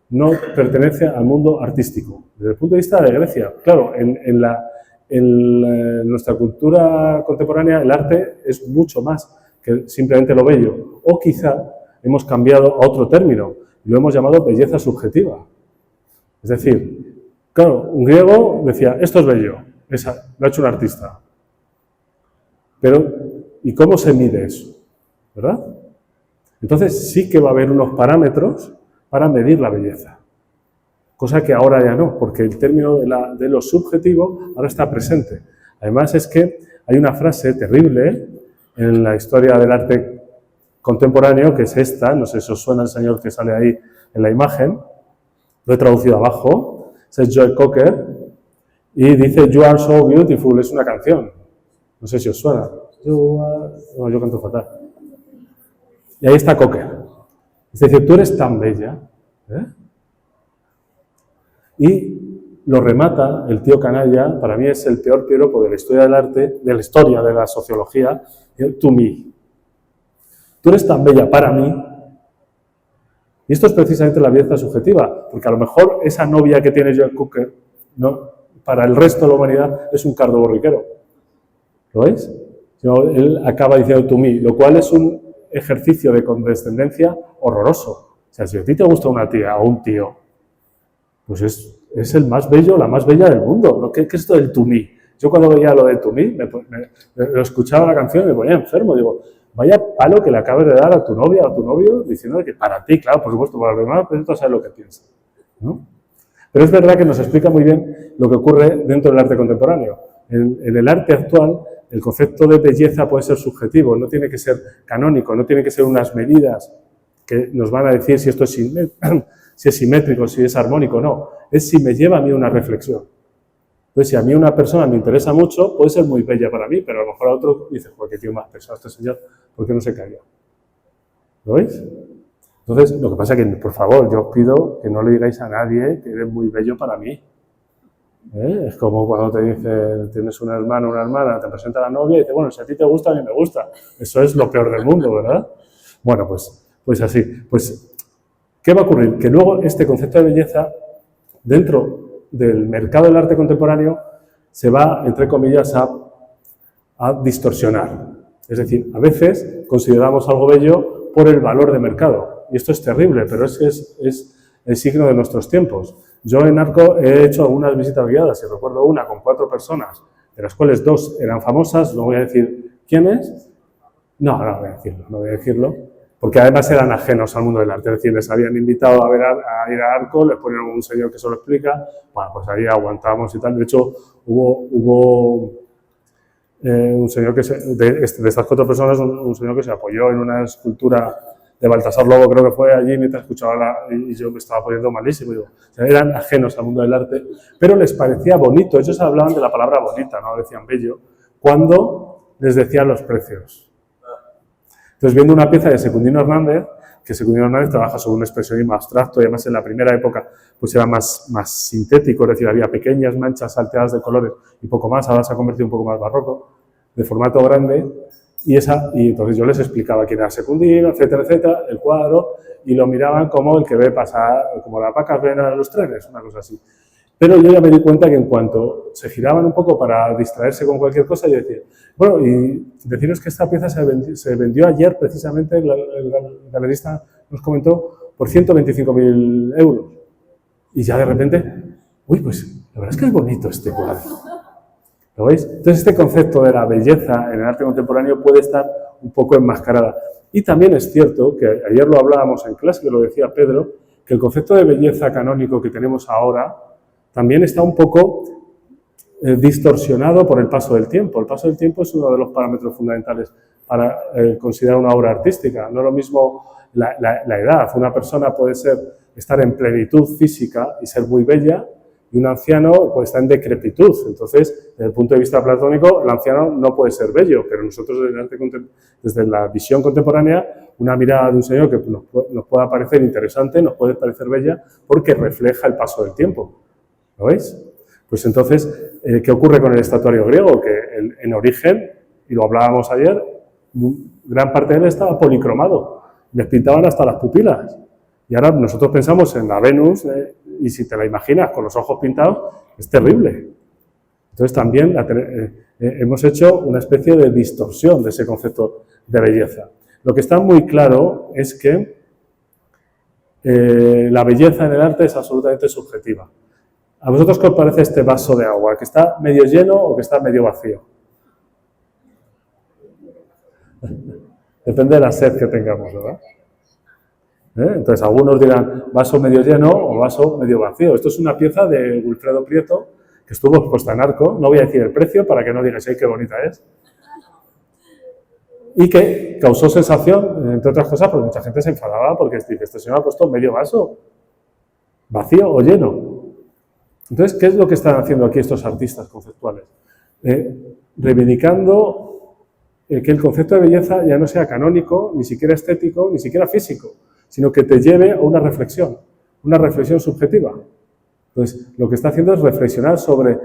no pertenece al mundo artístico. Desde el punto de vista de Grecia, claro, en nuestra cultura contemporánea el arte es mucho más que simplemente lo bello. O quizá hemos cambiado a otro término y lo hemos llamado belleza subjetiva. Es decir, claro, un griego decía, esto es bello, lo ha hecho un artista. Pero, ¿y cómo se mide eso? ¿Verdad? Entonces sí que va a haber unos parámetros para medir la belleza. Cosa que ahora ya no, porque el término de lo subjetivo ahora está presente. Además es que hay una frase terrible en la historia del arte contemporáneo, que es esta, no sé si os suena el señor que sale ahí en la imagen, lo he traducido abajo, es Joe Cocker, y dice You are so beautiful, es una canción, no sé si os suena, no, yo canto fatal, y ahí está Cocker, es decir, tú eres tan bella, ¿eh? Y lo remata el tío canalla, para mí es el peor piropo de la historia del arte, de la historia de la sociología, to me. Tú eres tan bella para mí. Y esto es precisamente la belleza subjetiva, porque a lo mejor esa novia que tiene Joe Cocker, no, para el resto de la humanidad es un cardo borriquero. ¿Lo veis? Él acaba diciendo to me, lo cual es un ejercicio de condescendencia horroroso. O sea, si a ti te gusta una tía o un tío, pues es el más bello, la más bella del mundo. ¿No? ¿Qué es esto del to me? Yo cuando veía lo del to me, lo escuchaba la canción y me ponía enfermo. Digo, vaya palo que le acabas de dar a tu novia o a tu novio diciendo que para ti, claro, por supuesto, para los demás, pues tú sabes lo que piensas, ¿no? Pero es verdad que nos explica muy bien lo que ocurre dentro del arte contemporáneo. En el arte actual, el concepto de belleza puede ser subjetivo, no tiene que ser canónico, no tiene que ser unas medidas que nos van a decir si esto es simétrico, si es armónico, no. Es si me lleva a mí una reflexión. Entonces, si a mí una persona me interesa mucho, puede ser muy bella para mí, pero a lo mejor a otro dice, joder, qué tío más pesado este señor, ¿por qué no se calla? ¿Lo veis? Entonces, lo que pasa es que, por favor, yo os pido que no le digáis a nadie que eres muy bello para mí. Es como cuando te dice, tienes un hermano o una hermana, te presenta a la novia y dice, bueno, si a ti te gusta, a mí me gusta. Eso es lo peor del mundo, ¿verdad? Bueno, pues así. Pues, ¿qué va a ocurrir? Que luego este concepto de belleza, dentro del mercado del arte contemporáneo, se va, entre comillas, a distorsionar. Es decir, a veces consideramos algo bello por el valor de mercado. Y esto es terrible, pero es el signo de nuestros tiempos. Yo en Arco he hecho algunas visitas guiadas y recuerdo una con 4 personas, de las cuales 2 eran famosas, no voy a decir quiénes. No voy a decirlo, porque además eran ajenos al mundo del arte, es decir, les habían invitado a ir a Arco, les ponían un señor que se lo explica, bueno, pues ahí aguantábamos y tal. De hecho, hubo un señor que de estas 4 personas, un señor que se apoyó en una escultura de Baltasar Lobo, creo que fue allí, mientras escuchaba y yo me estaba poniendo malísimo. Digo, o sea, eran ajenos al mundo del arte, pero les parecía bonito. Ellos hablaban de la palabra bonita, no decían bello, cuando les decían los precios. Entonces, viendo una pieza de Secundino Hernández, que Secundino Hernández trabaja sobre un expresionismo abstracto, y además en la primera época pues era más sintético, es decir, había pequeñas manchas salteadas de colores y poco más, ahora se ha convertido un poco más barroco, de formato grande, y entonces yo les explicaba quién era Secundino, etcétera, etcétera, el cuadro, y lo miraban como el que ve pasar, como las vacas ven a los trenes, una cosa así. Pero yo ya me di cuenta que en cuanto se giraban un poco para distraerse con cualquier cosa, yo decía, bueno, y deciros que esta pieza se vendió ayer precisamente, el galerista nos comentó, por 125.000 euros. Y ya de repente, uy, pues la verdad es que es bonito este cuadro. ¿Lo veis? Entonces este concepto de la belleza en el arte contemporáneo puede estar un poco enmascarada. Y también es cierto, que ayer lo hablábamos en clase, que lo decía Pedro, que el concepto de belleza canónico que tenemos ahora también está un poco distorsionado por el paso del tiempo. El paso del tiempo es uno de los parámetros fundamentales para considerar una obra artística. No es lo mismo la edad. Una persona puede estar en plenitud física y ser muy bella, y un anciano puede estar en decrepitud. Entonces, desde el punto de vista platónico, el anciano no puede ser bello, pero nosotros desde la visión contemporánea, una mirada de un señor que nos pueda parecer interesante, nos puede parecer bella, porque refleja el paso del tiempo. ¿Lo veis? Pues entonces, ¿qué ocurre con el estatuario griego? Que en origen, y lo hablábamos ayer, gran parte de él estaba policromado. Les pintaban hasta las pupilas. Y ahora nosotros pensamos en la Venus, y si te la imaginas con los ojos pintados, es terrible. Entonces también hemos hecho una especie de distorsión de ese concepto de belleza. Lo que está muy claro es que la belleza en el arte es absolutamente subjetiva. ¿A vosotros qué os parece este vaso de agua? ¿Que está medio lleno o que está medio vacío? Depende de la sed que tengamos, ¿verdad? Entonces, algunos dirán vaso medio lleno o vaso medio vacío. Esto es una pieza de Wilfredo Prieto, que estuvo expuesta en Arco. No voy a decir el precio para que no digáis, ¡ay, qué bonita es! y que causó sensación, entre otras cosas, porque mucha gente se enfadaba porque dice, este señor ha puesto medio vaso, vacío o lleno. Entonces, ¿qué es lo que están haciendo aquí estos artistas conceptuales? Reivindicando que el concepto de belleza ya no sea canónico, ni siquiera estético, ni siquiera físico, sino que te lleve a una reflexión subjetiva. Entonces, lo que está haciendo es reflexionar sobre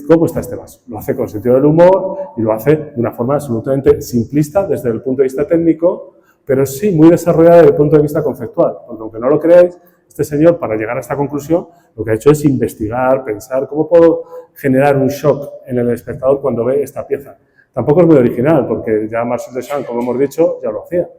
cómo está este vaso. Lo hace con sentido del humor y lo hace de una forma absolutamente simplista desde el punto de vista técnico, pero sí muy desarrollada desde el punto de vista conceptual. Porque aunque no lo creáis, este señor, para llegar a esta conclusión, lo que ha hecho es investigar, pensar, ¿cómo puedo generar un shock en el espectador cuando ve esta pieza? Tampoco es muy original, porque ya Marcel Duchamp, como hemos dicho, ya lo hacía.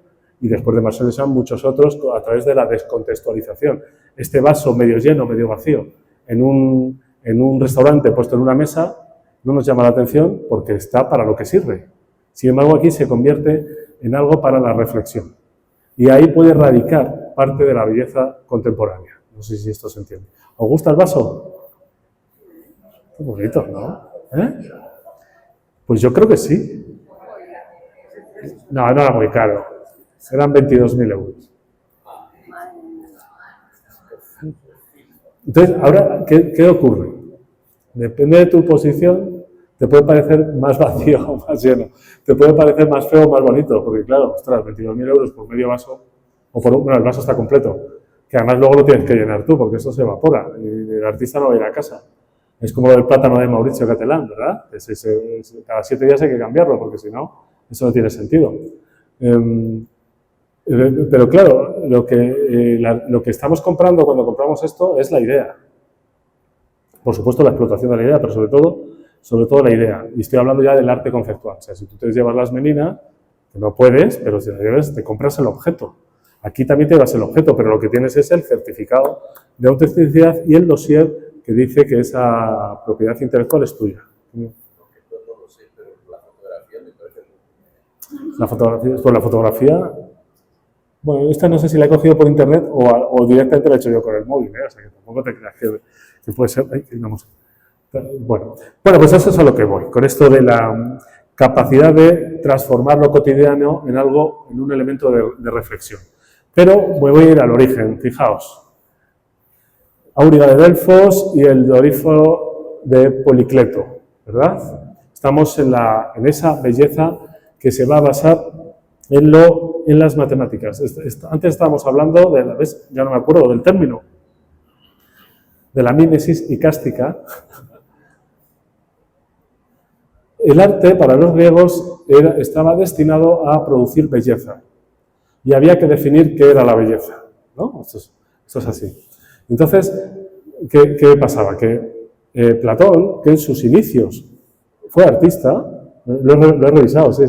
Y después de Marcel Duchamp, muchos otros a través de la descontextualización. Este vaso medio lleno, medio vacío, en un restaurante puesto en una mesa, no nos llama la atención porque está para lo que sirve. Sin embargo, aquí se convierte en algo para la reflexión. Y ahí puede radicar parte de la belleza contemporánea. No sé si esto se entiende. ¿Os gusta el vaso? Qué bonito, ¿no? Pues yo creo que sí. No, no era muy caro. Eran 22.000 euros. Entonces, ahora, ¿qué ocurre? Depende de tu posición, te puede parecer más vacío o más lleno. Te puede parecer más feo o más bonito, porque claro, ostras, 22.000 euros por medio vaso, o bueno, el vaso está completo, que además luego lo tienes que llenar tú, porque eso se evapora, y el artista no va a ir a casa. Es como el plátano de Mauricio Catalán, ¿verdad? Cada 7 días hay que cambiarlo, porque si no, eso no tiene sentido. Pero claro, lo que estamos comprando cuando compramos esto es la idea. Por supuesto, la explotación de la idea, pero sobre todo la idea. Y estoy hablando ya del arte conceptual. O sea, si tú te llevas las meninas, que no puedes, pero si la llevas, te compras el objeto. Aquí también te llevas el objeto, pero lo que tienes es el certificado de autenticidad y el dossier que dice que esa propiedad intelectual es tuya. La fotografía, bueno, esta no sé si la he cogido por internet o directamente la he hecho yo con el móvil, o sea que tampoco te creas que puede ser. Bueno, pues eso es a lo que voy, con esto de la capacidad de transformar lo cotidiano en algo, en un elemento de reflexión. Pero me voy a ir al origen, fijaos. Áuriga de Delfos y el Doríforo de Policleto, ¿verdad? Estamos en esa belleza que se va a basar en las matemáticas. Antes estábamos hablando de, ya no me acuerdo del término, de la mímesis icástica. El arte para los griegos estaba destinado a producir belleza y había que definir qué era la belleza, ¿no? Esto es así. Entonces, ¿qué pasaba? Que Platón, que en sus inicios fue artista, lo he revisado, sí,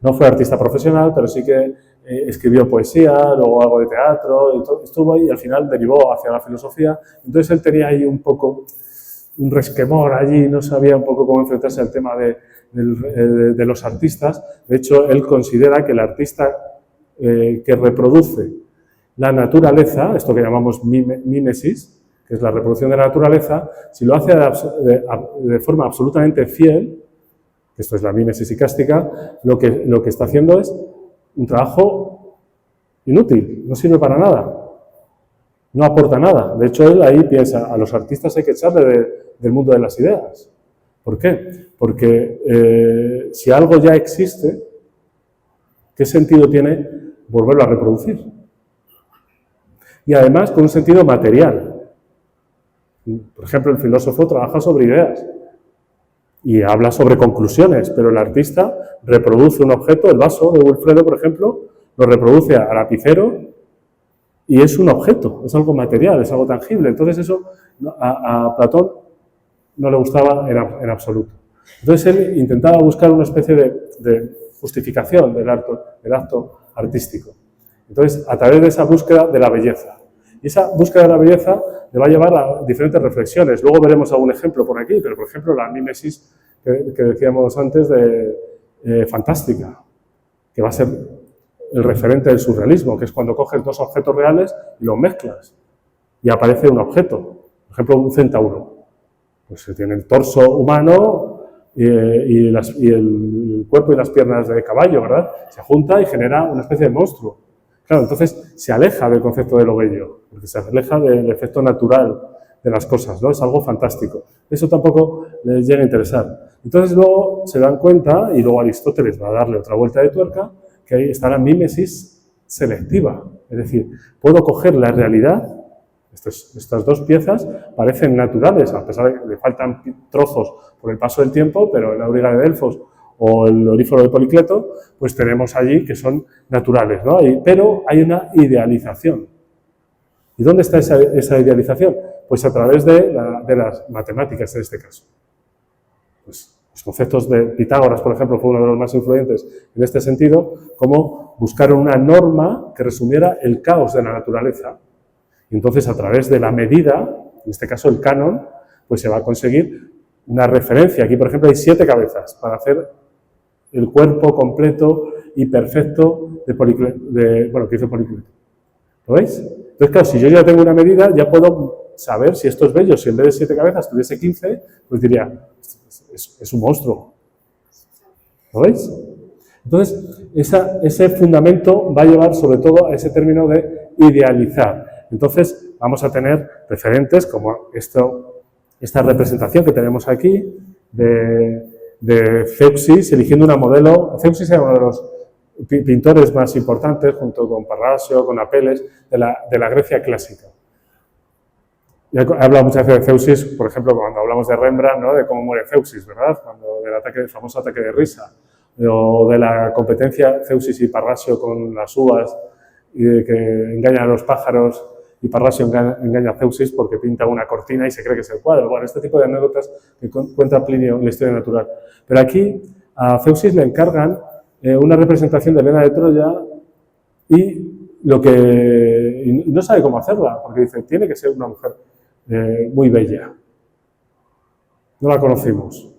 no fue artista profesional, pero sí que escribió poesía, luego algo de teatro, estuvo ahí y al final derivó hacia la filosofía. Entonces él tenía ahí un poco un resquemor allí, no sabía un poco cómo enfrentarse al tema de los artistas. De hecho, él considera que el artista que reproduce la naturaleza, esto que llamamos mímesis, que es la reproducción de la naturaleza, si lo hace de forma absolutamente fiel, que esto es la mímesis icástica, lo que está haciendo es un trabajo inútil, no sirve para nada, no aporta nada. De hecho, él ahí piensa, a los artistas hay que echarle del mundo de las ideas. ¿Por qué? Porque si algo ya existe, ¿qué sentido tiene volverlo a reproducir? Y además con un sentido material. Por ejemplo, el filósofo trabaja sobre ideas y habla sobre conclusiones, pero el artista reproduce un objeto, el vaso de Wilfredo, por ejemplo, lo reproduce a lapicero y es un objeto, es algo material, es algo tangible. Entonces eso a Platón no le gustaba en absoluto. Entonces él intentaba buscar una especie de justificación del acto artístico. Entonces, a través de esa búsqueda de la belleza. Y esa búsqueda de la belleza le va a llevar a diferentes reflexiones. Luego veremos algún ejemplo por aquí, pero por ejemplo la mímesis que decíamos antes de fantástica, que va a ser el referente del surrealismo, que es cuando coges dos objetos reales y los mezclas y aparece un objeto. Por ejemplo, un centauro. Pues tiene el torso humano, y el cuerpo y las piernas de caballo, ¿verdad? Se junta y genera una especie de monstruo. Claro, entonces se aleja del concepto de lo bello, porque se aleja del efecto natural de las cosas, ¿no? Es algo fantástico. Eso tampoco les llega a interesar. Entonces luego se dan cuenta, y luego Aristóteles va a darle otra vuelta de tuerca, que ahí está la mímesis selectiva. Es decir, puedo coger la realidad, estas dos piezas parecen naturales, a pesar de que le faltan trozos por el paso del tiempo, pero el auriga de Delfos o el oríforo de Policleto, pues tenemos allí que son naturales, ¿no? Pero hay una idealización. ¿Y dónde está esa idealización? Pues a través de las matemáticas en este caso. Pues los conceptos de Pitágoras, por ejemplo, fue uno de los más influyentes en este sentido, como buscaron una norma que resumiera el caos de la naturaleza. Y entonces, a través de la medida, en este caso el canon, pues se va a conseguir una referencia. Aquí, por ejemplo, hay 7 cabezas para hacer el cuerpo completo y perfecto que hizo Policleto. ¿Lo veis? Entonces, claro, si yo ya tengo una medida, ya puedo saber si esto es bello. Si en vez de 7 cabezas tuviese 15, pues diría, es un monstruo. ¿Lo veis? Entonces, ese fundamento va a llevar sobre todo a ese término de idealizar. Entonces, vamos a tener referentes como esta representación que tenemos aquí de Zeuxis eligiendo una modelo. Zeuxis era uno de los pintores más importantes, junto con Parrasio, con Apeles, de la Grecia clásica. Ya he hablado muchas veces de Zeuxis, por ejemplo, cuando hablamos de Rembrandt, ¿no? De cómo muere Zeuxis, ¿verdad? Del famoso ataque de risa, o de la competencia Zeuxis y Parrasio con las uvas, y de que engañan a los pájaros, y Parrasio engaña a Zeuxis porque pinta una cortina y se cree que es el cuadro. Bueno, este tipo de anécdotas que cuenta Plinio en la historia natural. Pero aquí a Zeuxis le encargan una representación de Helena de Troya y no sabe cómo hacerla, porque dice, tiene que ser una mujer muy bella. No la conocimos,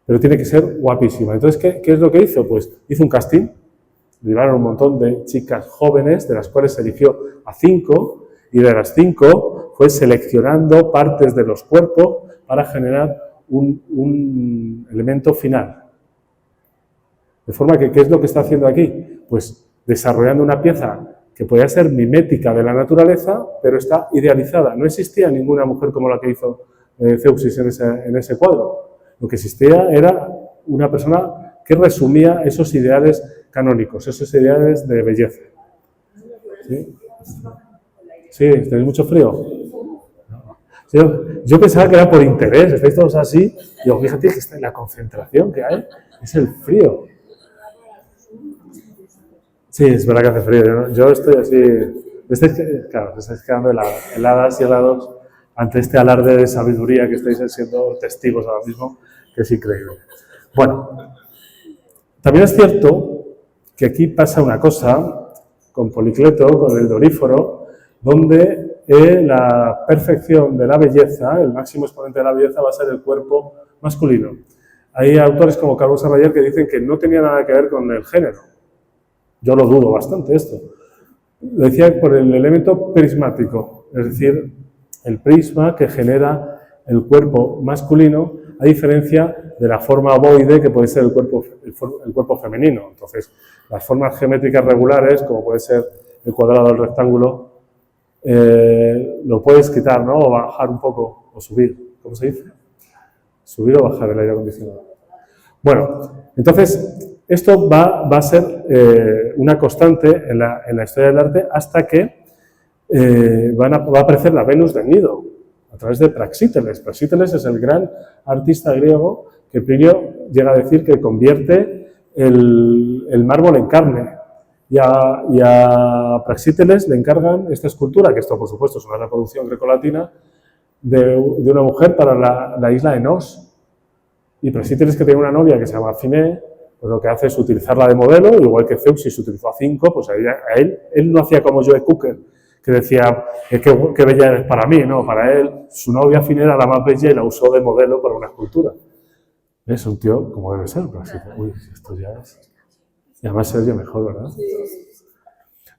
pero tiene que ser guapísima. Entonces, ¿qué es lo que hizo? Pues hizo un casting, llevaron un montón de chicas jóvenes, de las cuales se eligió a 5, y de las 5 fue seleccionando partes de los cuerpos para generar un elemento final. De forma que, ¿qué es lo que está haciendo aquí? Pues desarrollando una pieza que podía ser mimética de la naturaleza, pero está idealizada. No existía ninguna mujer como la que hizo Zeuxis en ese cuadro. Lo que existía era una persona que resumía esos ideales canónicos, esos ideales de belleza. ¿Sí? ¿Sí? ¿Tenéis mucho frío? Yo pensaba que era por interés, estáis todos así. Digo, fíjate que está en la concentración que hay, es el frío. Sí, es verdad que hace frío. Yo estoy así. Claro, estáis quedando heladas y helados ante este alarde de sabiduría que estáis siendo testigos ahora mismo, que es increíble. Bueno, también es cierto que aquí pasa una cosa con Policleto, con el Doríforo, donde la perfección de la belleza, el máximo exponente de la belleza, va a ser el cuerpo masculino. Hay autores como Carlos Sarrayer que dicen que no tenía nada que ver con el género. Yo lo dudo bastante esto. Lo decía por el elemento prismático, es decir, el prisma que genera el cuerpo masculino, a diferencia de la forma ovoide que puede ser el cuerpo femenino. Entonces, las formas geométricas regulares, como puede ser el cuadrado o el rectángulo, lo puedes quitar, ¿no? O bajar un poco, o subir. ¿Cómo se dice? Subir o bajar el aire acondicionado. Bueno, entonces, esto va a ser una constante en la historia del arte hasta que va a aparecer la Venus del Nido, a través de Praxíteles. Praxíteles es el gran artista griego que Plinio llega a decir que convierte el mármol en carne. Y a Praxíteles le encargan esta escultura, que esto por supuesto es una reproducción grecolatina, de una mujer para la isla de Nos. Y Praxíteles, que tiene una novia que se llama Finé, pues lo que hace es utilizarla de modelo, igual que Zeuxis utilizó a 5, pues a él no hacía como Joe Cooker, que decía, qué bella eres para mí, no, para él, su novia Finé era la más bella y la usó de modelo para una escultura. Es un tío como debe ser, Praxíteles. Uy, esto ya es... Y además se oye mejor, ¿verdad? Sí.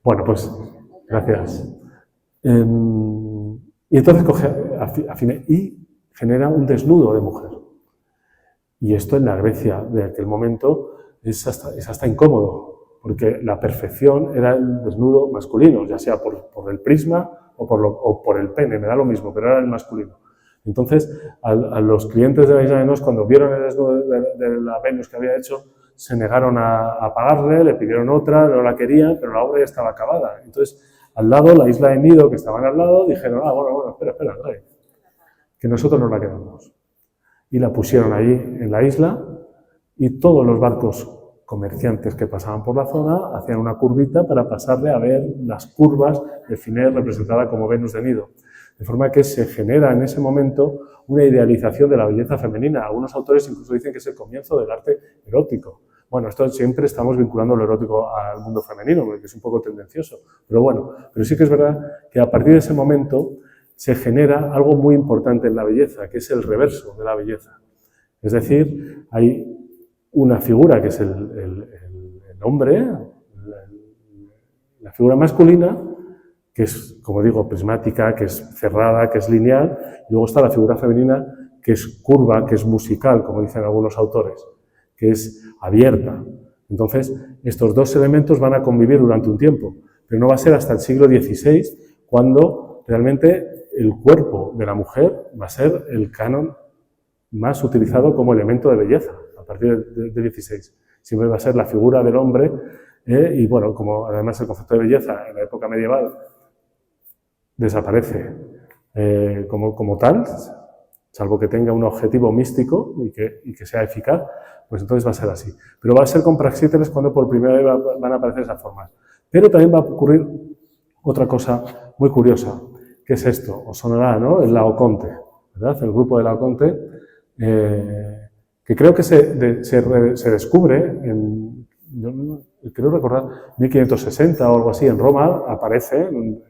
Bueno, pues, gracias. Y entonces coge a Finé y genera un desnudo de mujer. Y esto en la Grecia de aquel momento es hasta incómodo, porque la perfección era el desnudo masculino, ya sea por el prisma o por el pene, me da lo mismo, pero era el masculino. Entonces, a los clientes de la isla de Nos, cuando vieron el desnudo de la Venus que había hecho, se negaron a pagarle, le pidieron otra, no la querían, pero la obra ya estaba acabada. Entonces, al lado, la isla de Nido, que estaban al lado, dijeron, bueno, espera, trae, que nosotros nos la quedamos. Y la pusieron allí en la isla y todos los barcos comerciantes que pasaban por la zona hacían una curvita para pasarle a ver las curvas de Finés representada como Venus de Nido. De forma que se genera en ese momento una idealización de la belleza femenina. Algunos autores incluso dicen que es el comienzo del arte erótico. Bueno, esto siempre estamos vinculando lo erótico al mundo femenino, porque es un poco tendencioso. Pero sí que es verdad que a partir de ese momento se genera algo muy importante en la belleza, que es el reverso de la belleza. Es decir, hay una figura que es el hombre, la figura masculina, que es, como digo, prismática, que es cerrada, que es lineal, y luego está la figura femenina, que es curva, que es musical, como dicen algunos autores, que es abierta. Entonces, estos dos elementos van a convivir durante un tiempo, pero no va a ser hasta el siglo XVI cuando realmente el cuerpo de la mujer va a ser el canon más utilizado como elemento de belleza, a partir del XVI. Siempre va a ser la figura del hombre, y bueno, como además el concepto de belleza en la época medieval desaparece como tal, salvo que tenga un objetivo místico y que sea eficaz, pues entonces va a ser así. Pero va a ser con Praxíteles cuando por primera vez van a aparecer esas formas. Pero también va a ocurrir otra cosa muy curiosa. ¿Qué es esto? Os sonará, ¿no? El Laoconte, ¿verdad? El grupo de Laoconte, que creo que se descubre en, creo recordar, 1560 o algo así, en Roma, aparece en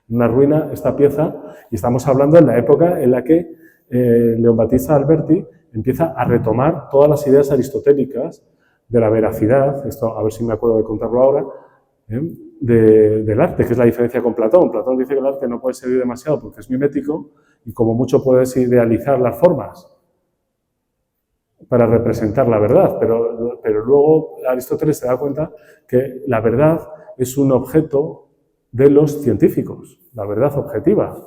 una ruina esta pieza, y estamos hablando en la época en la que Leon Battista Alberti empieza a retomar todas las ideas aristotélicas de la veracidad, esto a ver si me acuerdo de contarlo ahora, del arte, que es la diferencia con Platón. Platón dice que el arte no puede servir demasiado porque es mimético y como mucho puedes idealizar las formas para representar la verdad, pero luego Aristóteles se da cuenta que la verdad es un objeto de los científicos, la verdad objetiva,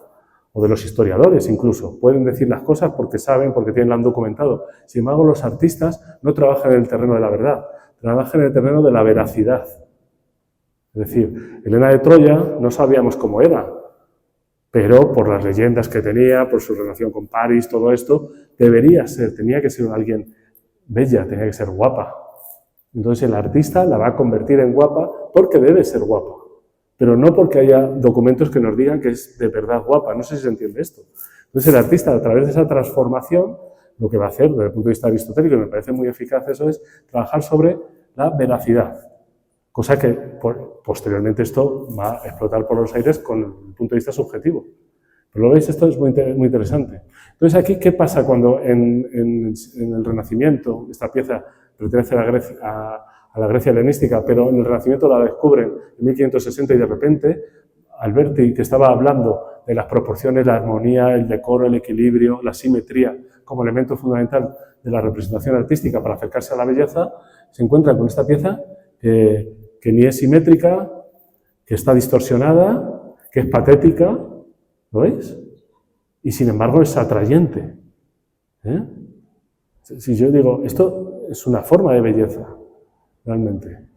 o de los historiadores incluso. Pueden decir las cosas porque saben, porque tienen, lo han documentado. Sin embargo, los artistas no trabajan en el terreno de la verdad, trabajan en el terreno de la veracidad. Es decir, Helena de Troya no sabíamos cómo era, pero por las leyendas que tenía, por su relación con París, todo esto, tenía que ser alguien bella, tenía que ser guapa. Entonces el artista la va a convertir en guapa porque debe ser guapa, pero no porque haya documentos que nos digan que es de verdad guapa. No sé si se entiende esto. Entonces el artista, a través de esa transformación, lo que va a hacer desde el punto de vista aristotélico, y me parece muy eficaz eso, es trabajar sobre la veracidad. Cosa que posteriormente esto va a explotar por los aires con el punto de vista subjetivo. Pero lo veis, esto es muy interesante. Entonces aquí, ¿qué pasa cuando en el Renacimiento, esta pieza pertenece a la Grecia helenística, pero en el Renacimiento la descubren en 1560 y de repente Alberti, que estaba hablando de las proporciones, la armonía, el decoro, el equilibrio, la simetría como elemento fundamental de la representación artística para acercarse a la belleza, se encuentra con esta pieza que ni es simétrica, que está distorsionada, que es patética, ¿lo veis? Y sin embargo es atrayente. Si yo digo, esto es una forma de belleza, realmente.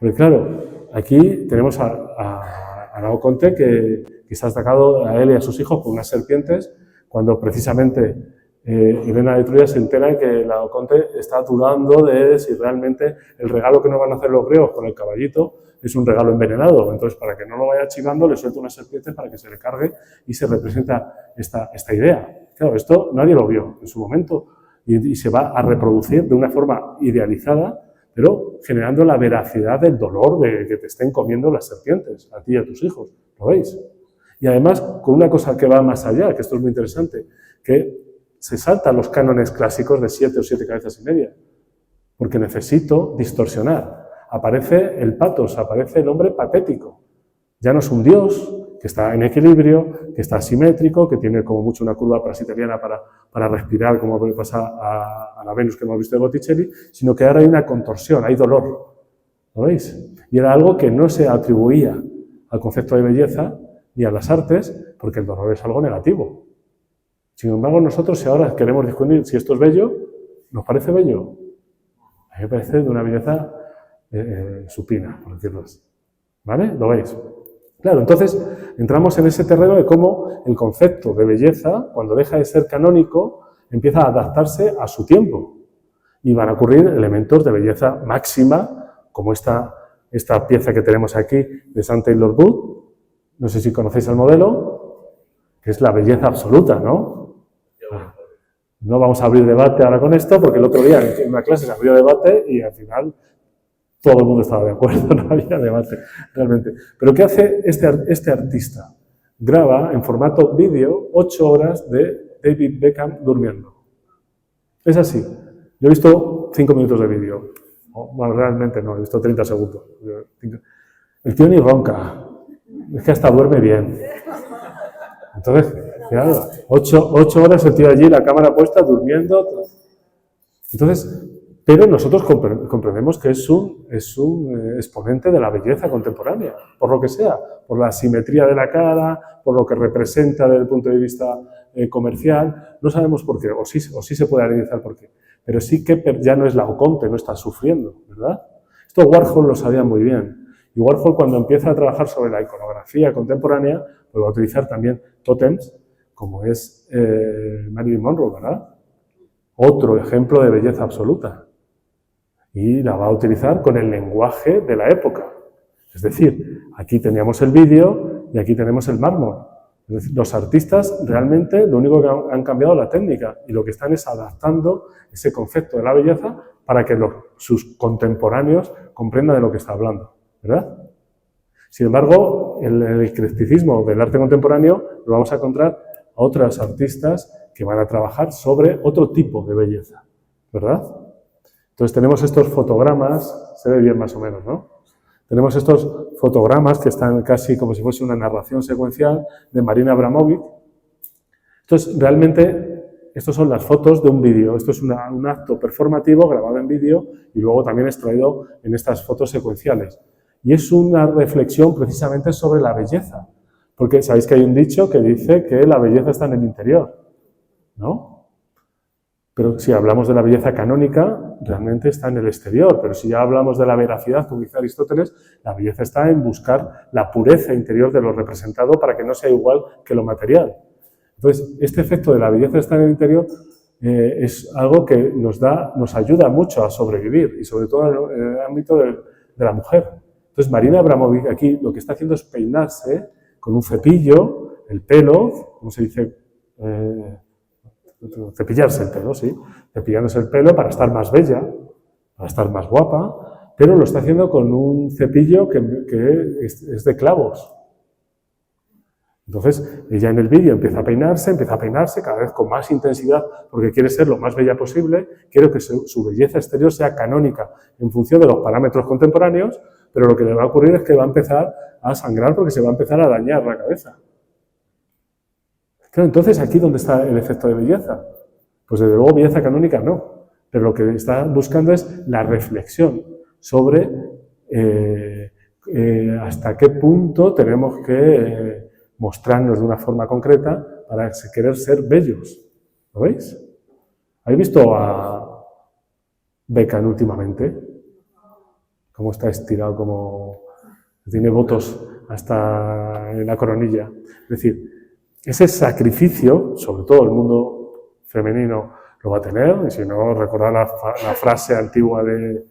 Porque claro, aquí tenemos a Laoconte que está atacado a él y a sus hijos por unas serpientes, cuando precisamente Helena de Troya se entera de que Laoconte está dudando de si realmente el regalo que nos van a hacer los griegos con el caballito es un regalo envenenado. Entonces, para que no lo vaya chivando, le suelta una serpiente para que se le cargue y se representa esta idea. Claro, esto nadie lo vio en su momento y se va a reproducir de una forma idealizada, pero generando la veracidad del dolor de que te estén comiendo las serpientes, a ti y a tus hijos. ¿Lo veis? Y además, con una cosa que va más allá, que esto es muy interesante, que se saltan los cánones clásicos de 7 o 7 cabezas y media, porque necesito distorsionar. Aparece el patos, aparece el hombre patético. Ya no es un dios, que está en equilibrio, que está simétrico, que tiene como mucho una curva prasiteliana para respirar, como le pasa a la Venus que hemos visto de Botticelli, sino que ahora hay una contorsión, hay dolor. ¿Lo veis? Y era algo que no se atribuía al concepto de belleza ni a las artes, porque el dolor es algo negativo. Sin embargo, nosotros, si ahora queremos discutir si esto es bello, ¿nos parece bello? A mí me parece de una belleza supina, por decirlo así. ¿Vale? ¿Lo veis? Claro, entonces entramos en ese terreno de cómo el concepto de belleza, cuando deja de ser canónico, empieza a adaptarse a su tiempo. Y van a ocurrir elementos de belleza máxima, como esta pieza que tenemos aquí de St. Taylor Booth. No sé si conocéis el modelo, que es la belleza absoluta, ¿no? No vamos a abrir debate ahora con esto, porque el otro día en una clase se abrió debate y al final todo el mundo estaba de acuerdo, no había debate realmente. Pero ¿qué hace este artista? Graba en formato vídeo 8 horas de David Beckham durmiendo. Es así. Yo he visto 5 minutos de vídeo. Bueno, realmente no, he visto 30 segundos. El tío ni ronca. Es que hasta duerme bien. Entonces, claro, 8 horas el tío allí, la cámara puesta, durmiendo. Entonces, pero nosotros comprendemos que es un exponente de la belleza contemporánea, por lo que sea, por la simetría de la cara, por lo que representa desde el punto de vista comercial. No sabemos por qué, o sí se puede analizar por qué. Pero sí que ya no es Laocoonte, no está sufriendo, ¿verdad? Esto Warhol lo sabía muy bien. Y Warhol, cuando empieza a trabajar sobre la iconografía contemporánea, pues va a utilizar también tótems, como es Marilyn Monroe, ¿verdad? Otro ejemplo de belleza absoluta. Y la va a utilizar con el lenguaje de la época. Es decir, aquí teníamos el vídeo y aquí tenemos el mármol. Es decir, los artistas realmente lo único que han cambiado es la técnica y lo que están es adaptando ese concepto de la belleza para que sus contemporáneos comprendan de lo que está hablando, ¿verdad? Sin embargo, en el eclecticismo del arte contemporáneo lo vamos a encontrar a otros artistas que van a trabajar sobre otro tipo de belleza, ¿verdad? Entonces tenemos estos fotogramas, se ve bien más o menos, ¿no? Tenemos estos fotogramas que están casi como si fuese una narración secuencial de Marina Abramovic. Entonces, realmente, estas son las fotos de un vídeo. Esto es un acto performativo grabado en vídeo y luego también extraído en estas fotos secuenciales. Y es una reflexión precisamente sobre la belleza. Porque sabéis que hay un dicho que dice que la belleza está en el interior, ¿no? Pero si hablamos de la belleza canónica, realmente está en el exterior. Pero si ya hablamos de la veracidad, como dice Aristóteles, la belleza está en buscar la pureza interior de lo representado para que no sea igual que lo material. Entonces, este efecto de la belleza está en el interior es algo que nos ayuda mucho a sobrevivir, y sobre todo en el ámbito de la mujer. Entonces, Marina Abramovic aquí lo que está haciendo es peinarse con un cepillo, el pelo, ¿cómo se dice? Cepillarse el pelo, sí, cepillándose el pelo para estar más bella, para estar más guapa, pero lo está haciendo con un cepillo que es de clavos. Entonces, ella en el vídeo empieza a peinarse cada vez con más intensidad, porque quiere ser lo más bella posible, quiere que su belleza exterior sea canónica en función de los parámetros contemporáneos, pero lo que le va a ocurrir es que va a empezar a sangrar porque se va a empezar a dañar la cabeza. Claro, entonces, ¿aquí dónde está el efecto de belleza? Pues desde luego belleza canónica no, pero lo que está buscando es la reflexión sobre hasta qué punto tenemos que mostrarnos de una forma concreta para querer ser bellos. ¿Lo veis? ¿Habéis visto a Beckham últimamente? Cómo está estirado, como tiene botos hasta en la coronilla. Es decir, ese sacrificio, sobre todo el mundo femenino lo va a tener, y si no, recordad la frase antigua de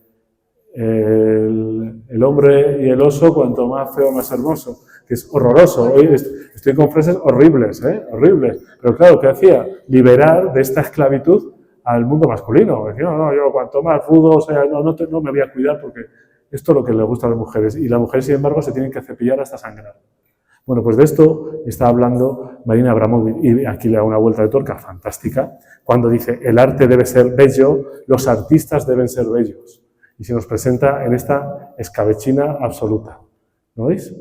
el hombre y el oso, cuanto más feo, más hermoso, que es horroroso. Hoy estoy con frases horribles, horribles. Pero claro, ¿qué hacía? Liberar de esta esclavitud al mundo masculino. Decía, no, yo cuanto más rudo, o sea, no me voy a cuidar porque esto es lo que le gusta a las mujeres. Y las mujeres, sin embargo, se tienen que cepillar hasta sangrar. Bueno, pues de esto está hablando Marina Abramovic, y aquí le da una vuelta de tuerca fantástica, cuando dice, el arte debe ser bello, los artistas deben ser bellos. Y se nos presenta en esta escabechina absoluta. ¿Lo veis?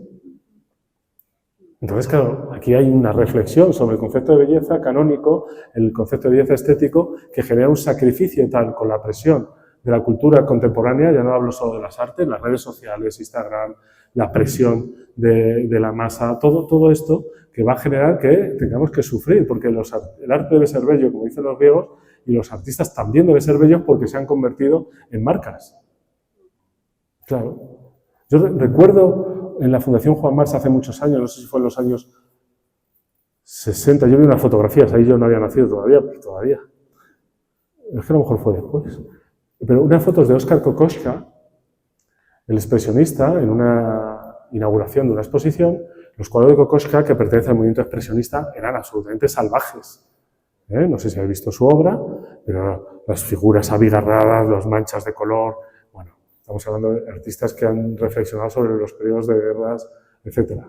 Entonces, claro, aquí hay una reflexión sobre el concepto de belleza canónico, el concepto de belleza estético, que genera un sacrificio tal con la presión de la cultura contemporánea, ya no hablo solo de las artes, las redes sociales, Instagram, la presión de la masa, todo esto que va a generar que tengamos que sufrir, porque el arte debe ser bello, como dicen los griegos, y los artistas también deben ser bellos porque se han convertido en marcas. Claro. Yo recuerdo en la Fundación Juan March hace muchos años, no sé si fue en los años 60, yo vi unas fotografías, ahí yo no había nacido todavía, pues todavía. Es que a lo mejor fue después. Pero unas fotos de Oskar Kokoschka, el expresionista, en una inauguración de una exposición, los cuadros de Kokoschka, que pertenecen al movimiento expresionista, eran absolutamente salvajes. No sé si habéis visto su obra, pero las figuras abigarradas, las manchas de color, bueno, estamos hablando de artistas que han reflexionado sobre los periodos de guerras, etc.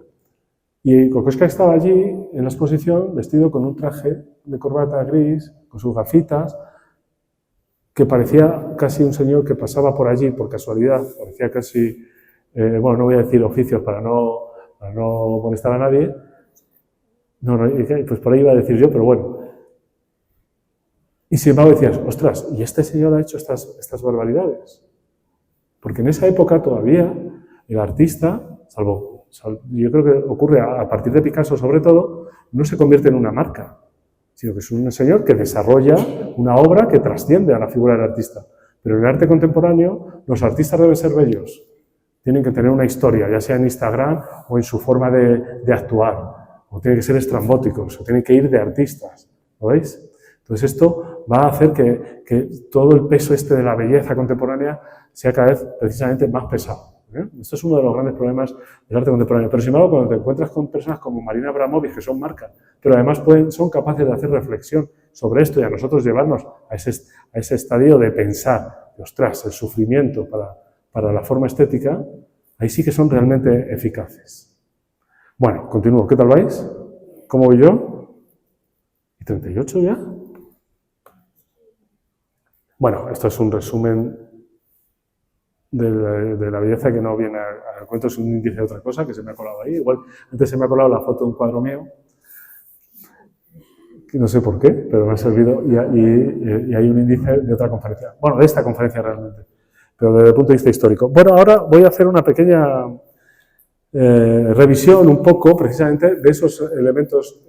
Y Kokoschka estaba allí en la exposición vestido con un traje de corbata gris, con sus gafitas, que parecía casi un señor que pasaba por allí por casualidad, parecía casi, bueno, no voy a decir oficios para no molestar a nadie, no, pues por ahí iba a decir yo, pero bueno. Y sin embargo decías, ostras, ¿y este señor ha hecho estas barbaridades? Porque en esa época todavía el artista, yo creo que ocurre a partir de Picasso sobre todo, no se convierte en una marca, sino que es un señor que desarrolla una obra que trasciende a la figura del artista. Pero en el arte contemporáneo los artistas deben ser bellos, tienen que tener una historia, ya sea en Instagram o en su forma de actuar, o tienen que ser estrambóticos, o tienen que ir de artistas, ¿lo veis? Entonces esto va a hacer que todo el peso de la belleza contemporánea sea cada vez precisamente más pesado. Esto es uno de los grandes problemas del arte contemporáneo. Pero sin embargo, cuando te encuentras con personas como Marina Abramovic, que son marcas, pero además son capaces de hacer reflexión sobre esto y a nosotros llevarnos a ese estadio de pensar, ostras, el sufrimiento para la forma estética, ahí sí que son realmente eficaces. Bueno, continúo. ¿Qué tal vais? ¿Cómo voy yo? ¿Y 38 ya? Bueno, esto es un resumen de la belleza que no viene al cuento, es un índice de otra cosa que se me ha colado ahí. Igual antes se me ha colado la foto de un cuadro mío, que no sé por qué, pero me ha servido, y hay un índice de otra conferencia. Bueno, de esta conferencia realmente, pero desde el punto de vista histórico. Bueno, ahora voy a hacer una pequeña revisión un poco precisamente de esos elementos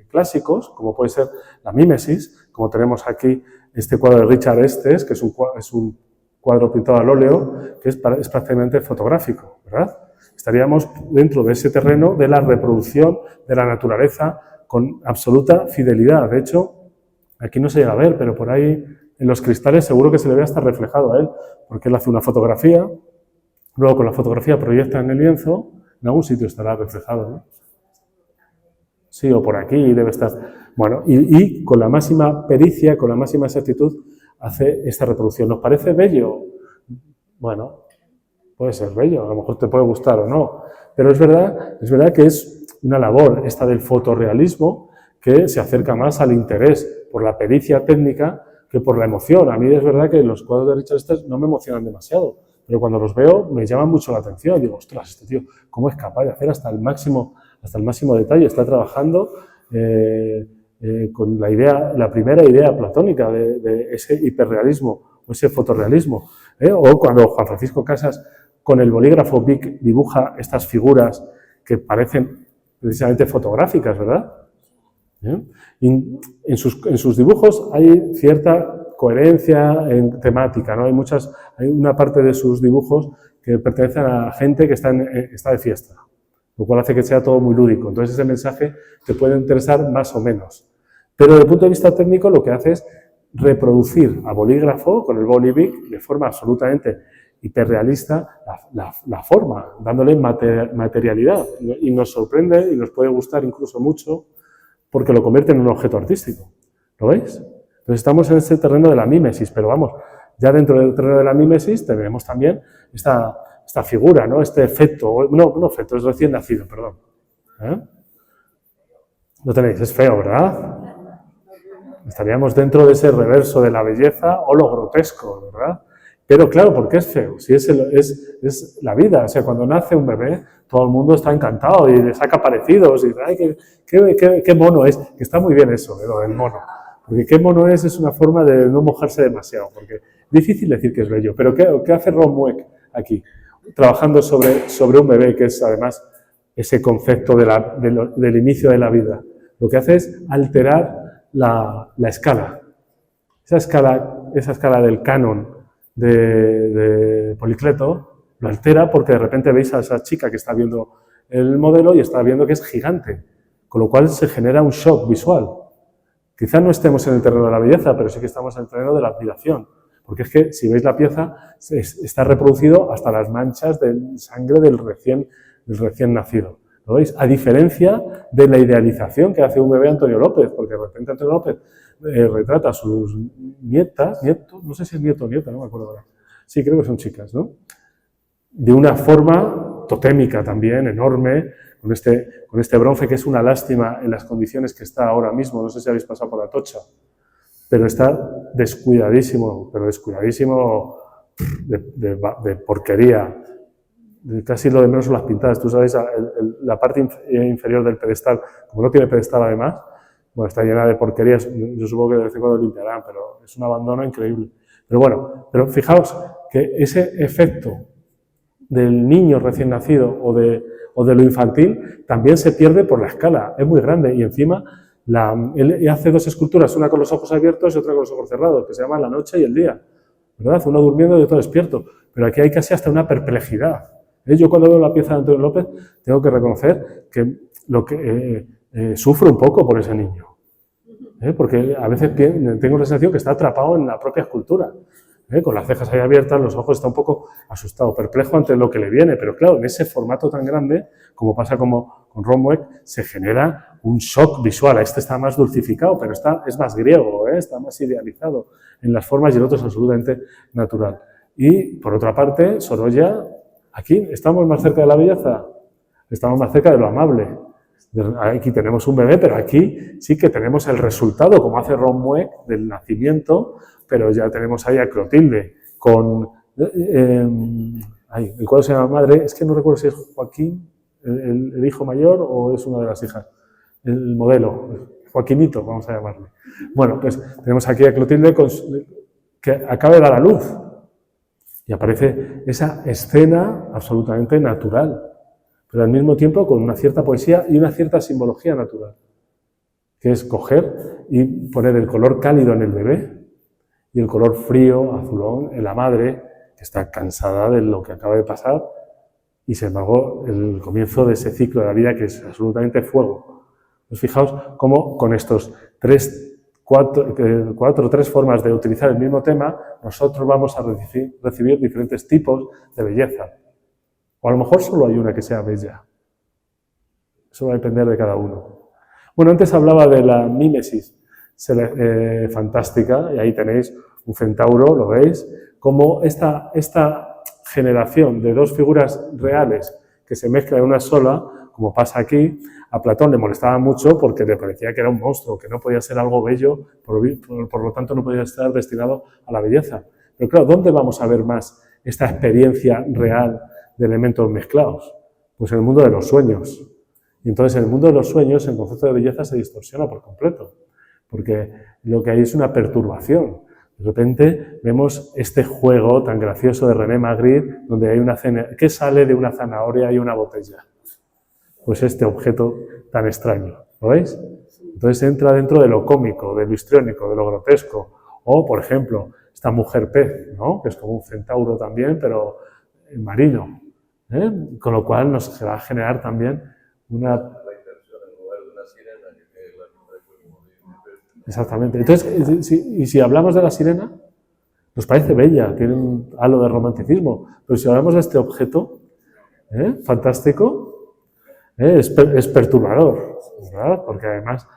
clásicos, como puede ser la mímesis, como tenemos aquí este cuadro de Richard Estes, que es un cuadro pintado al óleo, que es prácticamente fotográfico, ¿verdad? Estaríamos dentro de ese terreno de la reproducción de la naturaleza con absoluta fidelidad. De hecho, aquí no se llega a ver, pero por ahí en los cristales seguro que se le ve hasta reflejado a él, porque él hace una fotografía, luego con la fotografía proyecta en el lienzo, en algún sitio estará reflejado, ¿no? Sí, o por aquí debe estar. Bueno, y con la máxima pericia, con la máxima exactitud, hace esta reproducción. ¿Nos parece bello? Bueno, puede ser bello, a lo mejor te puede gustar o no, pero es verdad que es una labor esta del fotorrealismo que se acerca más al interés por la pericia técnica que por la emoción. A mí es verdad que los cuadros de Richard Estes no me emocionan demasiado, pero cuando los veo me llaman mucho la atención. Digo, ostras, este tío, ¿cómo es capaz de hacer hasta el máximo detalle? Está trabajando con la primera idea platónica de ese hiperrealismo o ese fotorrealismo. O cuando Juan Francisco Casas con el bolígrafo Bic dibuja estas figuras que parecen precisamente fotográficas, ¿verdad? En sus dibujos hay cierta coherencia en temática, ¿no? Hay una parte de sus dibujos que pertenecen a gente que está de fiesta, lo cual hace que sea todo muy lúdico. Entonces ese mensaje te puede interesar más o menos. Pero desde el punto de vista técnico lo que hace es reproducir a bolígrafo con el Boli Bic de forma absolutamente hiperrealista la forma, dándole materialidad. Y nos sorprende y nos puede gustar incluso mucho porque lo convierte en un objeto artístico. ¿Lo veis? Entonces estamos en este terreno de la mímesis, pero vamos, ya dentro del terreno de la mímesis tenemos también esta figura, ¿no? Este efecto, no efecto, es recién nacido, perdón. ¿Lo tenéis? Es feo, ¿verdad? Estaríamos dentro de ese reverso de la belleza o lo grotesco, ¿verdad? Pero claro, ¿por qué es feo? Si es la vida. O sea, cuando nace un bebé, todo el mundo está encantado y le saca parecidos y dice, ¡ay, qué mono es! Que está muy bien eso, lo del mono. Porque qué mono es una forma de no mojarse demasiado. Porque es difícil decir que es bello. Pero ¿qué hace Ron Mueck aquí? Trabajando sobre un bebé, que es además ese concepto del inicio de la vida. Lo que hace es alterar la escala. Esa escala del canon de Policleto lo altera porque de repente veis a esa chica que está viendo el modelo y está viendo que es gigante, con lo cual se genera un shock visual. Quizá no estemos en el terreno de la belleza, pero sí que estamos en el terreno de la admiración, porque es que si veis la pieza está reproducido hasta las manchas de sangre del recién nacido. ¿Lo veis? A diferencia de la idealización que hace un bebé Antonio López, porque de repente Antonio López retrata a sus nietos, no sé si es nieto o nieta, no me acuerdo ahora. Sí, creo que son chicas, ¿no? De una forma totémica también, enorme, con este bronce que es una lástima en las condiciones que está ahora mismo. No sé si habéis pasado por Atocha, pero está descuidadísimo, de porquería. Casi lo de menos son las pintadas. Tú sabes, la parte inferior del pedestal, como no tiene pedestal además, bueno, está llena de porquerías. Yo supongo que de vez en cuando limpiarán, pero es un abandono increíble. Pero bueno, pero fijaos que ese efecto del niño recién nacido o de lo infantil también se pierde por la escala. Es muy grande y encima él hace dos esculturas, una con los ojos abiertos y otra con los ojos cerrados, que se llaman La noche y el día, ¿verdad? Uno durmiendo y otro despierto. Pero aquí hay casi hasta una perplejidad. Yo cuando veo la pieza de Antonio López tengo que reconocer que sufro un poco por ese niño. Porque a veces tengo la sensación que está atrapado en la propia escultura. Con las cejas ahí abiertas, los ojos, está un poco asustado, perplejo ante lo que le viene. Pero claro, en ese formato tan grande, como pasa con Ron Mueck, se genera un shock visual. Este está más dulcificado, pero es más griego, está más idealizado en las formas y el otro es absolutamente natural. Y por otra parte, Sorolla, aquí estamos más cerca de la belleza, estamos más cerca de lo amable. Aquí tenemos un bebé, pero aquí sí que tenemos el resultado, como hace Ron Mueck, del nacimiento, pero ya tenemos ahí a Clotilde con... el cuadro se llama Madre, es que no recuerdo si es Joaquín, el hijo mayor, o es una de las hijas. El modelo, Joaquinito, vamos a llamarle. Bueno, pues tenemos aquí a Clotilde que acaba de dar a luz. Y aparece esa escena absolutamente natural, pero al mismo tiempo con una cierta poesía y una cierta simbología natural, que es coger y poner el color cálido en el bebé y el color frío, azulón, en la madre, que está cansada de lo que acaba de pasar, y sin embargo el comienzo de ese ciclo de la vida que es absolutamente fuego. Pues fijaos cómo con estos cuatro o tres formas de utilizar el mismo tema, nosotros vamos a recibir diferentes tipos de belleza. O a lo mejor solo hay una que sea bella. Eso va a depender de cada uno. Bueno, antes hablaba de la mímesis fantástica, y ahí tenéis un centauro, ¿lo veis? Como esta generación de dos figuras reales que se mezclan en una sola, como pasa aquí, a Platón le molestaba mucho porque le parecía que era un monstruo, que no podía ser algo bello, por lo tanto no podía estar destinado a la belleza. Pero claro, ¿dónde vamos a ver más esta experiencia real de elementos mezclados? Pues en el mundo de los sueños. Y entonces en el mundo de los sueños el concepto de belleza se distorsiona por completo, porque lo que hay es una perturbación. De repente vemos este juego tan gracioso de René Magritte, donde hay una ¿qué sale de una zanahoria y una botella? Pues este objeto tan extraño, ¿lo veis? Entonces entra dentro de lo cómico, de lo histriónico, de lo grotesco. O, por ejemplo, esta mujer pez, ¿no? Que es como un centauro también, pero marino. Con lo cual nos va a generar también una... Exactamente. Entonces, si hablamos de la sirena, nos parece bella, tiene un halo de romanticismo, pero si hablamos de este objeto fantástico, es perturbador, ¿verdad? Porque además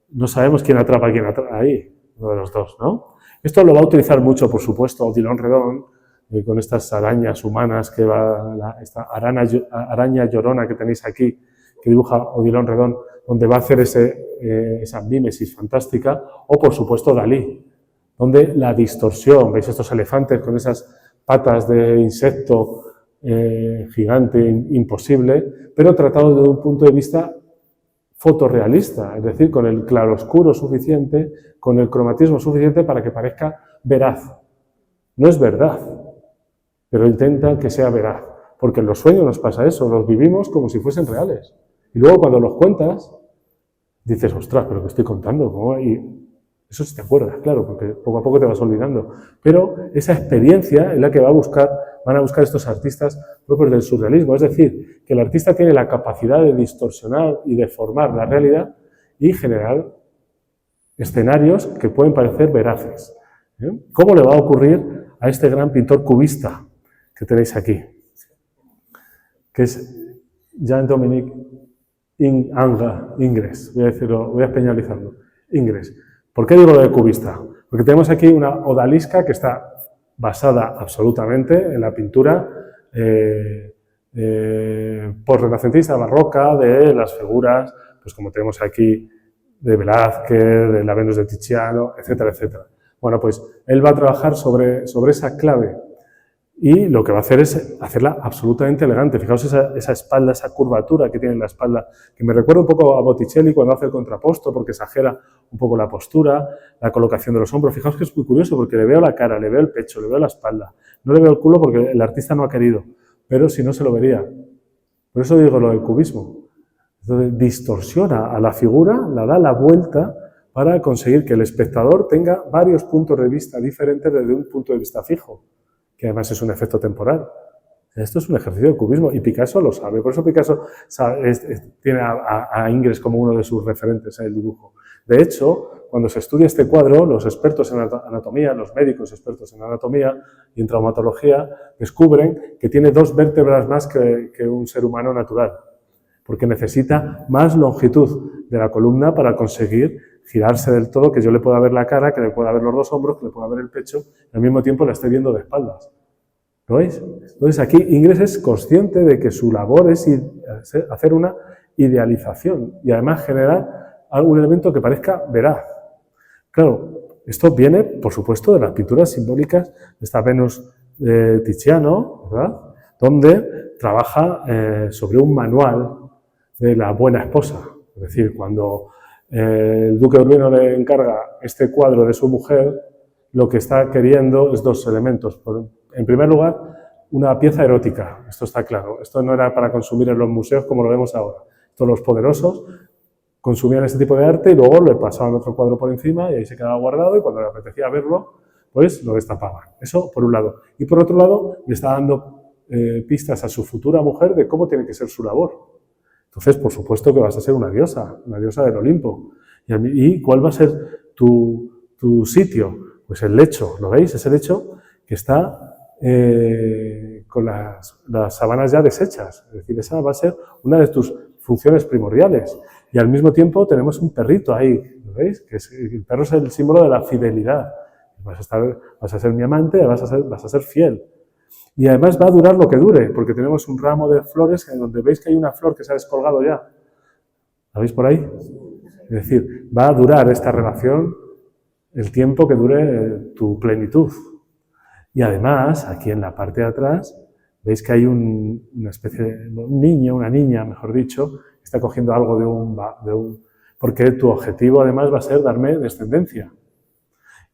no sabemos quién atrapa a quién ahí, uno de los dos, ¿no? Esto lo va a utilizar mucho, por supuesto, Odilon Redon, con estas arañas humanas que esta araña llorona que tenéis aquí, que dibuja Odilon Redon, donde va a hacer esa mímesis fantástica, o por supuesto Dalí. donde la distorsión, veis estos elefantes con esas patas de insecto gigante, imposible, pero tratado desde un punto de vista fotorrealista, es decir, con el claroscuro suficiente, con el cromatismo suficiente para que parezca veraz. No es verdad, pero intenta que sea veraz, porque en los sueños nos pasa eso, los vivimos como si fuesen reales. Y luego cuando los cuentas, dices, ostras, pero ¿qué estoy contando? ¿Cómo? Y eso sí te acuerdas, claro, porque poco a poco te vas olvidando. Pero esa experiencia es la que van a buscar estos artistas propios del surrealismo. Es decir, que el artista tiene la capacidad de distorsionar y deformar la realidad y generar escenarios que pueden parecer veraces. ¿Cómo le va a ocurrir a este gran pintor cubista que tenéis aquí? Que es Jean-Dominique Ingres. Voy a españolizarlo. Ingres. ¿Por qué digo lo de cubista? Porque tenemos aquí una odalisca que está basada absolutamente en la pintura posrenacentista barroca de las figuras, pues como tenemos aquí de Velázquez, de la Venus de Tiziano, etcétera, etcétera. Bueno, pues él va a trabajar sobre esa clave y lo que va a hacer es hacerla absolutamente elegante. Fijaos esa espalda, esa curvatura que tiene en la espalda, que me recuerda un poco a Botticelli cuando hace el contraposto, porque exagera un poco la postura, la colocación de los hombros. Fijaos que es muy curioso, porque le veo la cara, le veo el pecho, le veo la espalda. No le veo el culo porque el artista no ha querido, pero si no se lo vería. Por eso digo lo del cubismo. Entonces, distorsiona a la figura, la da la vuelta para conseguir que el espectador tenga varios puntos de vista diferentes desde un punto de vista fijo, que además es un efecto temporal. Esto es un ejercicio de cubismo y Picasso lo sabe. Por eso Picasso tiene a Ingres como uno de sus referentes en el dibujo. De hecho, cuando se estudia este cuadro, los expertos en anatomía, los médicos expertos en anatomía y en traumatología, descubren que tiene 2 vértebras más que un ser humano natural, porque necesita más longitud de la columna para conseguir girarse del todo, que yo le pueda ver la cara, que le pueda ver los 2 hombros, que le pueda ver el pecho, y al mismo tiempo la esté viendo de espaldas. ¿Lo veis? Entonces aquí Ingres es consciente de que su labor es hacer una idealización y además generar algún elemento que parezca veraz. Claro, esto viene, por supuesto, de las pinturas simbólicas de esta Venus de Tiziano, ¿verdad? Donde trabaja sobre un manual de la buena esposa. Es decir, cuando el duque de Urbino le encarga este cuadro de su mujer, lo que está queriendo es 2 elementos. En primer lugar, una pieza erótica, esto está claro. Esto no era para consumir en los museos como lo vemos ahora. Todos los poderosos consumían este tipo de arte y luego le pasaban otro cuadro por encima y ahí se quedaba guardado y cuando le apetecía verlo, pues lo destapaban. Eso por un lado. Y por otro lado, le está dando pistas a su futura mujer de cómo tiene que ser su labor. Entonces, por supuesto que vas a ser una diosa del Olimpo. ¿Y cuál va a ser tu sitio? Pues el lecho, ¿lo veis? Es el lecho que está con las sábanas ya deshechas. Es decir, esa va a ser una de tus funciones primordiales. Y al mismo tiempo tenemos un perrito ahí, ¿lo veis? Que el perro es el símbolo de la fidelidad. Vas a ser mi amante, vas a ser fiel. Y además va a durar lo que dure, porque tenemos un ramo de flores en donde veis que hay una flor que se ha descolgado ya. ¿La veis por ahí? Es decir, va a durar esta relación el tiempo que dure tu plenitud. Y además, aquí en la parte de atrás, veis que hay una especie de un niño, una niña, mejor dicho, que está cogiendo algo porque tu objetivo además va a ser darme descendencia.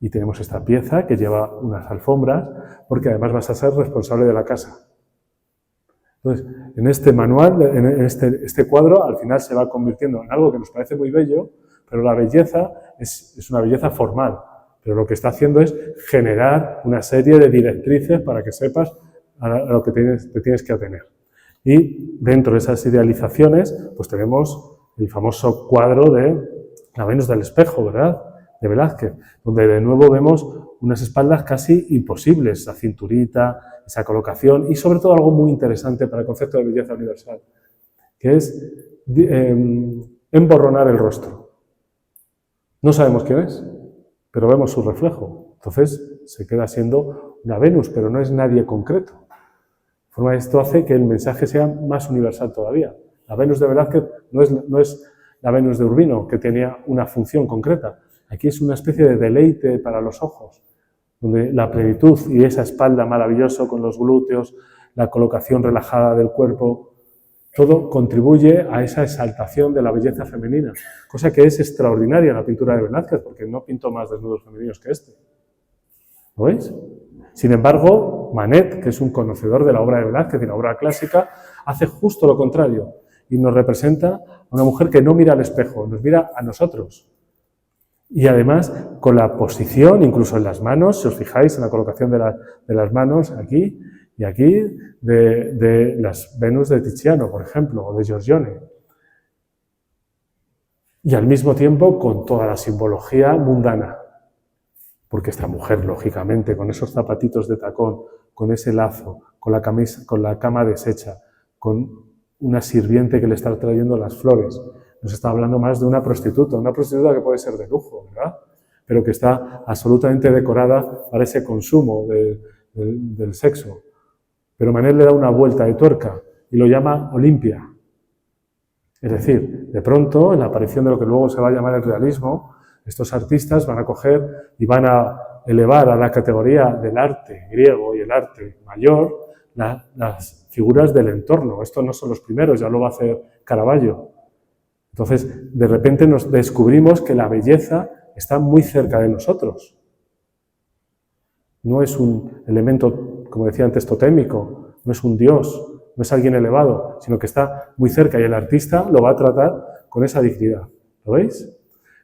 Y tenemos esta pieza que lleva unas alfombras, porque además vas a ser responsable de la casa. Entonces, en este manual, en este cuadro, al final se va convirtiendo en algo que nos parece muy bello, pero la belleza es una belleza formal. Pero lo que está haciendo es generar una serie de directrices para que sepas a lo que te tienes que atener. Y dentro de esas idealizaciones, pues tenemos el famoso cuadro de la Venus del espejo, ¿verdad?, de Velázquez, donde de nuevo vemos unas espaldas casi imposibles, esa cinturita, esa colocación y sobre todo algo muy interesante para el concepto de belleza universal, que es emborronar el rostro. No sabemos quién es, pero vemos su reflejo. Entonces se queda siendo una Venus, pero no es nadie concreto. De forma que esto hace que el mensaje sea más universal todavía. La Venus de Velázquez no es la Venus de Urbino, que tenía una función concreta. Aquí es una especie de deleite para los ojos, donde la plenitud y esa espalda maravillosa con los glúteos, la colocación relajada del cuerpo, todo contribuye a esa exaltación de la belleza femenina, cosa que es extraordinaria en la pintura de Velázquez, porque no pintó más desnudos femeninos que este. ¿Lo veis? Sin embargo, Manet, que es un conocedor de la obra de Velázquez y la obra clásica, hace justo lo contrario y nos representa a una mujer que no mira al espejo, nos mira a nosotros. Y además, con la posición, incluso en las manos, si os fijáis en la colocación de las manos aquí y aquí, de las Venus de Tiziano, por ejemplo, o de Giorgione. Y al mismo tiempo con toda la simbología mundana. Porque esta mujer, lógicamente, con esos zapatitos de tacón, con ese lazo, con la camisa, con la cama deshecha, con una sirviente que le está trayendo las flores, nos está hablando más de una prostituta que puede ser de lujo, ¿verdad? Pero que está absolutamente decorada para ese consumo del sexo. Pero Manet le da una vuelta de tuerca y lo llama Olimpia. Es decir, de pronto, en la aparición de lo que luego se va a llamar el realismo, estos artistas van a coger y van a elevar a la categoría del arte griego y el arte mayor las figuras del entorno. Estos no son los primeros, ya lo va a hacer Caravaggio. Entonces, de repente nos descubrimos que la belleza está muy cerca de nosotros. No es un elemento, como decía antes, totémico, no es un dios, no es alguien elevado, sino que está muy cerca y el artista lo va a tratar con esa dignidad. ¿Lo veis?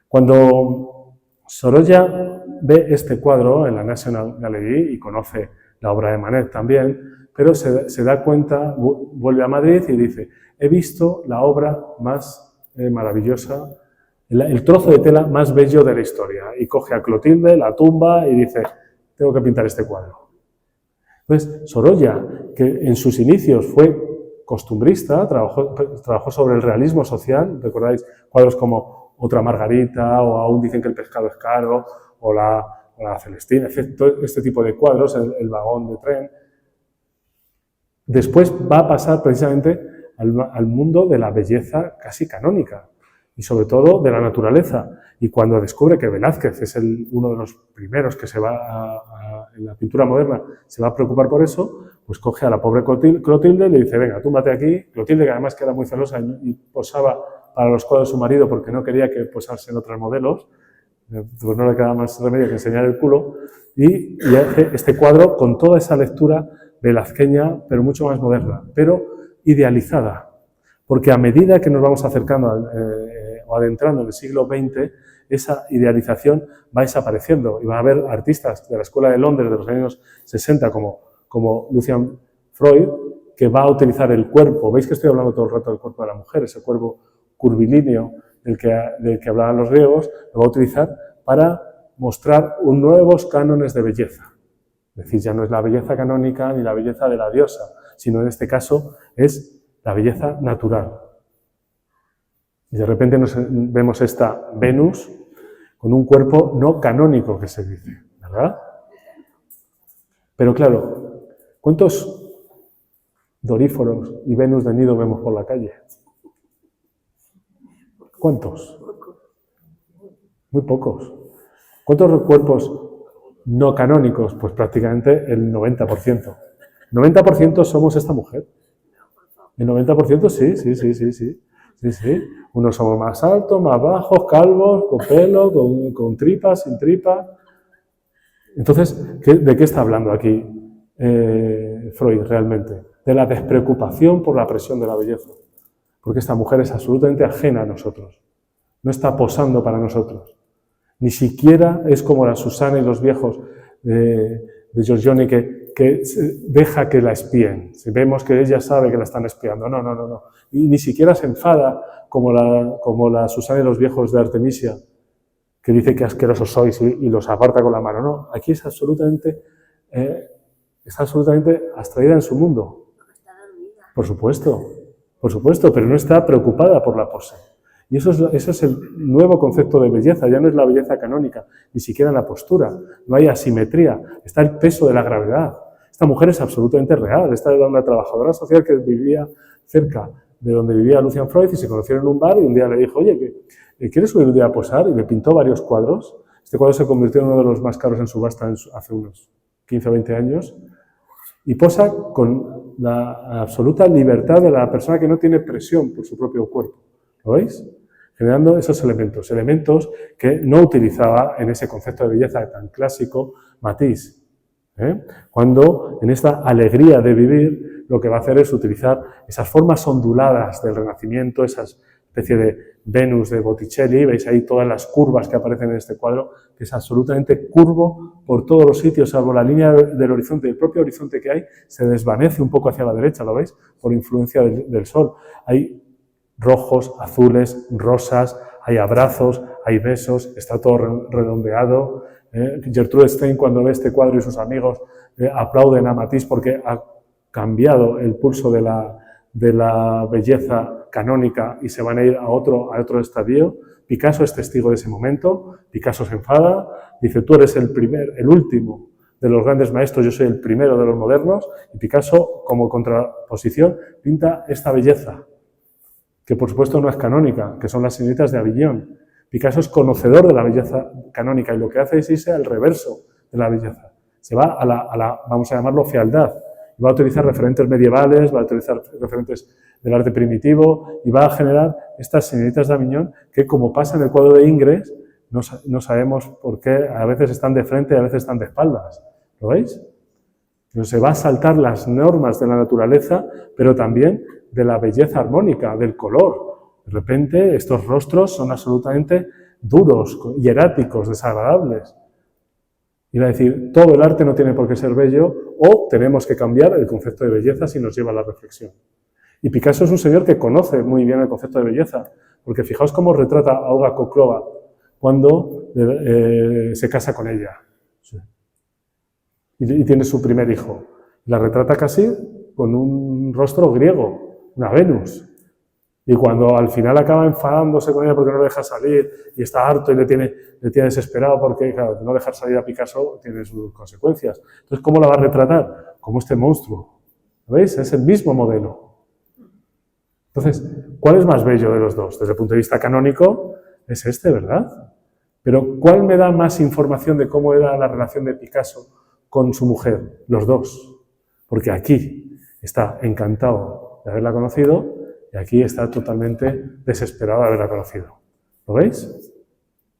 Cuando Sorolla ve este cuadro en la National Gallery y conoce la obra de Manet también, pero se da cuenta, vuelve a Madrid y dice, he visto la obra más maravillosa, el trozo de tela más bello de la historia. Y coge a Clotilde, la tumba y dice, tengo que pintar este cuadro. Entonces, Sorolla, que en sus inicios fue costumbrista, trabajó sobre el realismo social, recordáis cuadros como Otra Margarita, o Aún dicen que el pescado es caro, o la Celestina, este tipo de cuadros, el vagón de tren. Después va a pasar precisamente al mundo de la belleza casi canónica y sobre todo de la naturaleza. Y cuando descubre que Velázquez es uno de los primeros que se va en la pintura moderna, se va a preocupar por eso, pues coge a la pobre Clotilde y le dice, venga, túmbate aquí. Clotilde, que además que era muy celosa y posaba para los cuadros de su marido porque no quería que posasen otros modelos, pues no le quedaba más remedio que enseñar el culo, y hace este cuadro con toda esa lectura velazqueña, pero mucho más moderna, pero idealizada, porque a medida que nos vamos acercando o adentrando en el siglo XX, esa idealización va desapareciendo y va a haber artistas de la Escuela de Londres de los años 60 como Lucian Freud, que va a utilizar el cuerpo. Veis que estoy hablando todo el rato del cuerpo de la mujer, ese cuerpo curvilíneo del que hablaban los griegos, lo va a utilizar para mostrar nuevos cánones de belleza. Es decir, ya no es la belleza canónica ni la belleza de la diosa, sino en este caso es la belleza natural. Y de repente vemos esta Venus con un cuerpo no canónico, que se dice, ¿verdad? Pero claro, ¿cuántos doríforos y Venus de nido vemos por la calle? ¿Cuántos? Muy pocos. ¿Cuántos cuerpos no canónicos? Pues prácticamente el 90%. 90% somos esta mujer. El 90% sí. Unos somos más altos, más bajos, calvos, con pelo, con tripas, sin tripa. Entonces, ¿de qué está hablando aquí Freud realmente? De la despreocupación por la presión de la belleza. Porque esta mujer es absolutamente ajena a nosotros. No está posando para nosotros. Ni siquiera es como la Susana y los viejos de Giorgione que deja que la espíen. Si vemos que ella sabe que la están espiando. No. Y ni siquiera se enfada como la Susana y los viejos de Artemisia, que dice que asquerosos sois y los aparta con la mano. No, aquí es absolutamente abstraída en su mundo. Por supuesto, pero no está preocupada por la pose. Y eso es el nuevo concepto de belleza, ya no es la belleza canónica, ni siquiera en la postura, no hay asimetría, está el peso de la gravedad. Esta mujer es absolutamente real, esta era una trabajadora social que vivía cerca de donde vivía Lucian Freud y se conocieron en un bar y un día le dijo, oye, ¿quieres subir un día a posar? Y le pintó varios cuadros. Este cuadro se convirtió en uno de los más caros en subasta hace unos 15 o 20 años. Y posa con la absoluta libertad de la persona que no tiene presión por su propio cuerpo. ¿Lo veis? Generando esos elementos que no utilizaba en ese concepto de belleza tan clásico Matisse. Cuando en esta alegría de vivir lo que va a hacer es utilizar esas formas onduladas del Renacimiento, esas especie de Venus de Botticelli, veis ahí todas las curvas que aparecen en este cuadro, que es absolutamente curvo por todos los sitios, salvo la línea del horizonte, el propio horizonte que hay se desvanece un poco hacia la derecha, ¿lo veis? Por influencia del sol. Hay rojos, azules, rosas, hay abrazos, hay besos, está todo redondeado. Gertrude Stein, cuando ve este cuadro y sus amigos aplauden a Matisse porque ha cambiado el pulso de la belleza canónica y se van a ir a otro estadio. Picasso es testigo de ese momento. Picasso se enfada, dice, tú eres el último de los grandes maestros, yo soy el primero de los modernos, y Picasso, como contraposición, pinta esta belleza, que por supuesto no es canónica, que son las señoritas de Avignon. Picasso es conocedor de la belleza canónica y lo que hace es irse al reverso de la belleza. Se va a la vamos a llamarlo, fealdad. Va a utilizar referentes medievales, va a utilizar referentes del arte primitivo y va a generar estas señoritas de Avignon que, como pasa en el cuadro de Ingres, no sabemos por qué a veces están de frente y a veces están de espaldas. ¿Lo veis? Se va a saltar las normas de la naturaleza, pero también de la belleza armónica, del color. De repente, estos rostros son absolutamente duros, hieráticos, desagradables. Iba a decir, todo el arte no tiene por qué ser bello, o tenemos que cambiar el concepto de belleza si nos lleva a la reflexión. Y Picasso es un señor que conoce muy bien el concepto de belleza, porque fijaos cómo retrata a Olga Koklova cuando se casa con ella. Sí. Y tiene su primer hijo. La retrata casi con un rostro griego, una Venus. Y cuando al final acaba enfadándose con ella porque no le deja salir y está harto y le tiene desesperado porque, claro, no dejar salir a Picasso tiene sus consecuencias. Entonces, ¿cómo la va a retratar? Como este monstruo. ¿Lo veis? Es el mismo modelo. Entonces, ¿cuál es más bello de los dos? Desde el punto de vista canónico, es este, ¿verdad? Pero, ¿cuál me da más información de cómo era la relación de Picasso con su mujer? Los dos. Porque aquí está encantado de haberla conocido y aquí está totalmente desesperado de haberla conocido. ¿Lo veis?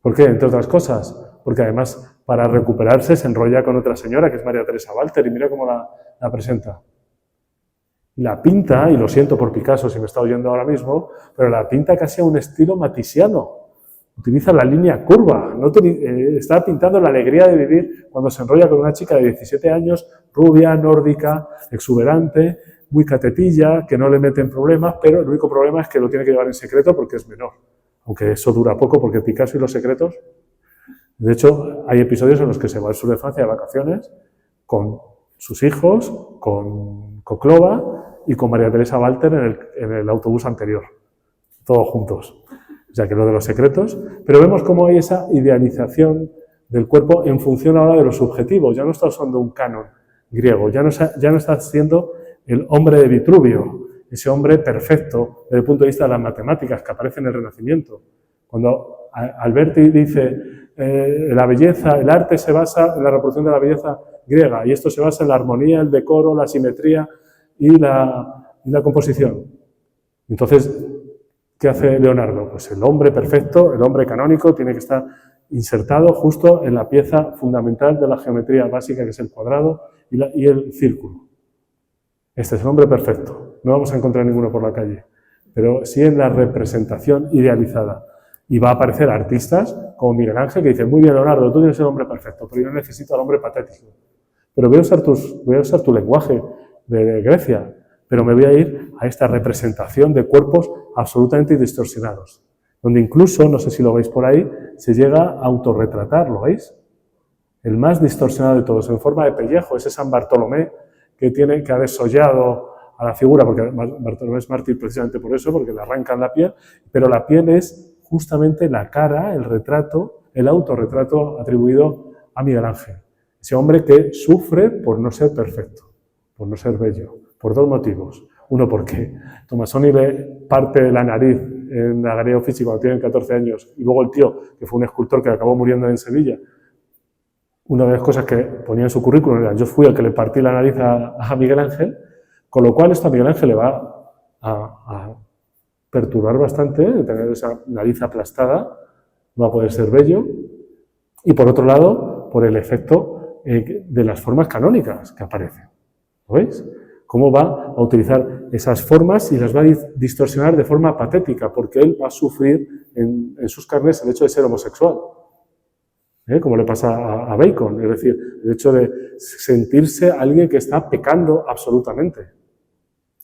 ¿Por qué? Entre otras cosas. Porque además, para recuperarse, se enrolla con otra señora, que es María Teresa Walter, y mira cómo la presenta. La pinta, y lo siento por Picasso si me está oyendo ahora mismo, pero la pinta casi a un estilo matisiano. Utiliza la línea curva. Está pintando la alegría de vivir cuando se enrolla con una chica de 17 años, rubia, nórdica, exuberante, muy catetilla, que no le meten problemas, pero el único problema es que lo tiene que llevar en secreto porque es menor. Aunque eso dura poco porque Picasso y los secretos... De hecho, hay episodios en los que se va al sur de Francia de vacaciones con sus hijos, con Koklova y con María Teresa Walter en el autobús anterior. Todos juntos. O sea, que lo de los secretos. Pero vemos cómo hay esa idealización del cuerpo en función ahora de los subjetivos. Ya no está usando un canon griego, ya no está siendo el hombre de Vitruvio, ese hombre perfecto desde el punto de vista de las matemáticas que aparece en el Renacimiento. Cuando Alberti dice la belleza, el arte se basa en la reproducción de la belleza griega y esto se basa en la armonía, el decoro, la simetría y la composición. Entonces, ¿qué hace Leonardo? Pues el hombre perfecto, el hombre canónico, tiene que estar insertado justo en la pieza fundamental de la geometría básica, que es el cuadrado y el círculo. Este es el hombre perfecto. No vamos a encontrar ninguno por la calle, pero sí en la representación idealizada. Y va a aparecer artistas como Miguel Ángel que dicen, muy bien, Leonardo, tú tienes el hombre perfecto, pero yo necesito al hombre patético. Pero voy a usar tu lenguaje de Grecia, pero me voy a ir a esta representación de cuerpos absolutamente distorsionados, donde incluso, no sé si lo veis por ahí, se llega a autorretratar, ¿lo veis? El más distorsionado de todos, en forma de pellejo, ese San Bartolomé que ha desollado a la figura, porque Bartolomé es mártir precisamente por eso, porque le arrancan la piel, pero la piel es justamente la cara, el retrato, el autorretrato atribuido a Miguel Ángel. Ese hombre que sufre por no ser perfecto, por no ser bello, por dos motivos. Uno, porque Tomasoni le parte la nariz en la Galería Uffizi cuando tienen 14 años, y luego el tío, que fue un escultor que acabó muriendo en Sevilla, una de las cosas que ponía en su currículum era: yo fui el que le partí la nariz a Miguel Ángel, con lo cual esto a Miguel Ángel le va a perturbar bastante, de tener esa nariz aplastada, no va a poder ser bello. Y por otro lado, por el efecto de las formas canónicas que aparecen. ¿Lo veis? Cómo va a utilizar esas formas y las va a distorsionar de forma patética, porque él va a sufrir en sus carnes el hecho de ser homosexual. Como le pasa a Bacon, es decir, el hecho de sentirse alguien que está pecando absolutamente.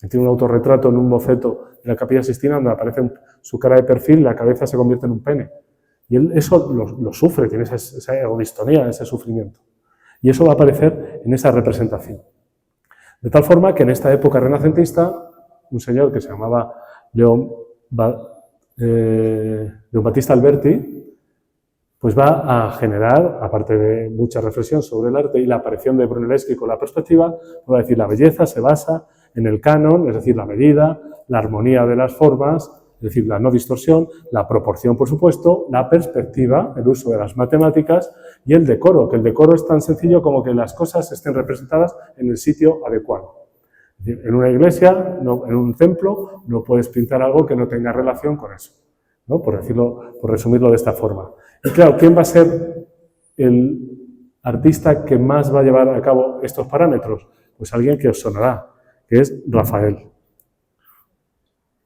Tiene un autorretrato en un boceto de la Capilla Sixtina donde aparece su cara de perfil y la cabeza se convierte en un pene. Y él eso lo sufre, tiene esa egodistonía, ese sufrimiento. Y eso va a aparecer en esa representación. De tal forma que en esta época renacentista, un señor que se llamaba Leon Battista Alberti, pues va a generar, aparte de mucha reflexión sobre el arte y la aparición de Brunelleschi con la perspectiva, va a decir: la belleza se basa en el canon, es decir, la medida, la armonía de las formas, es decir, la no distorsión, la proporción, por supuesto, la perspectiva, el uso de las matemáticas y el decoro, que el decoro es tan sencillo como que las cosas estén representadas en el sitio adecuado. Es decir, en una iglesia, en un templo, no puedes pintar algo que no tenga relación con eso, ¿no? Por resumirlo de esta forma. Y claro, ¿quién va a ser el artista que más va a llevar a cabo estos parámetros? Pues alguien que os sonará, que es Rafael.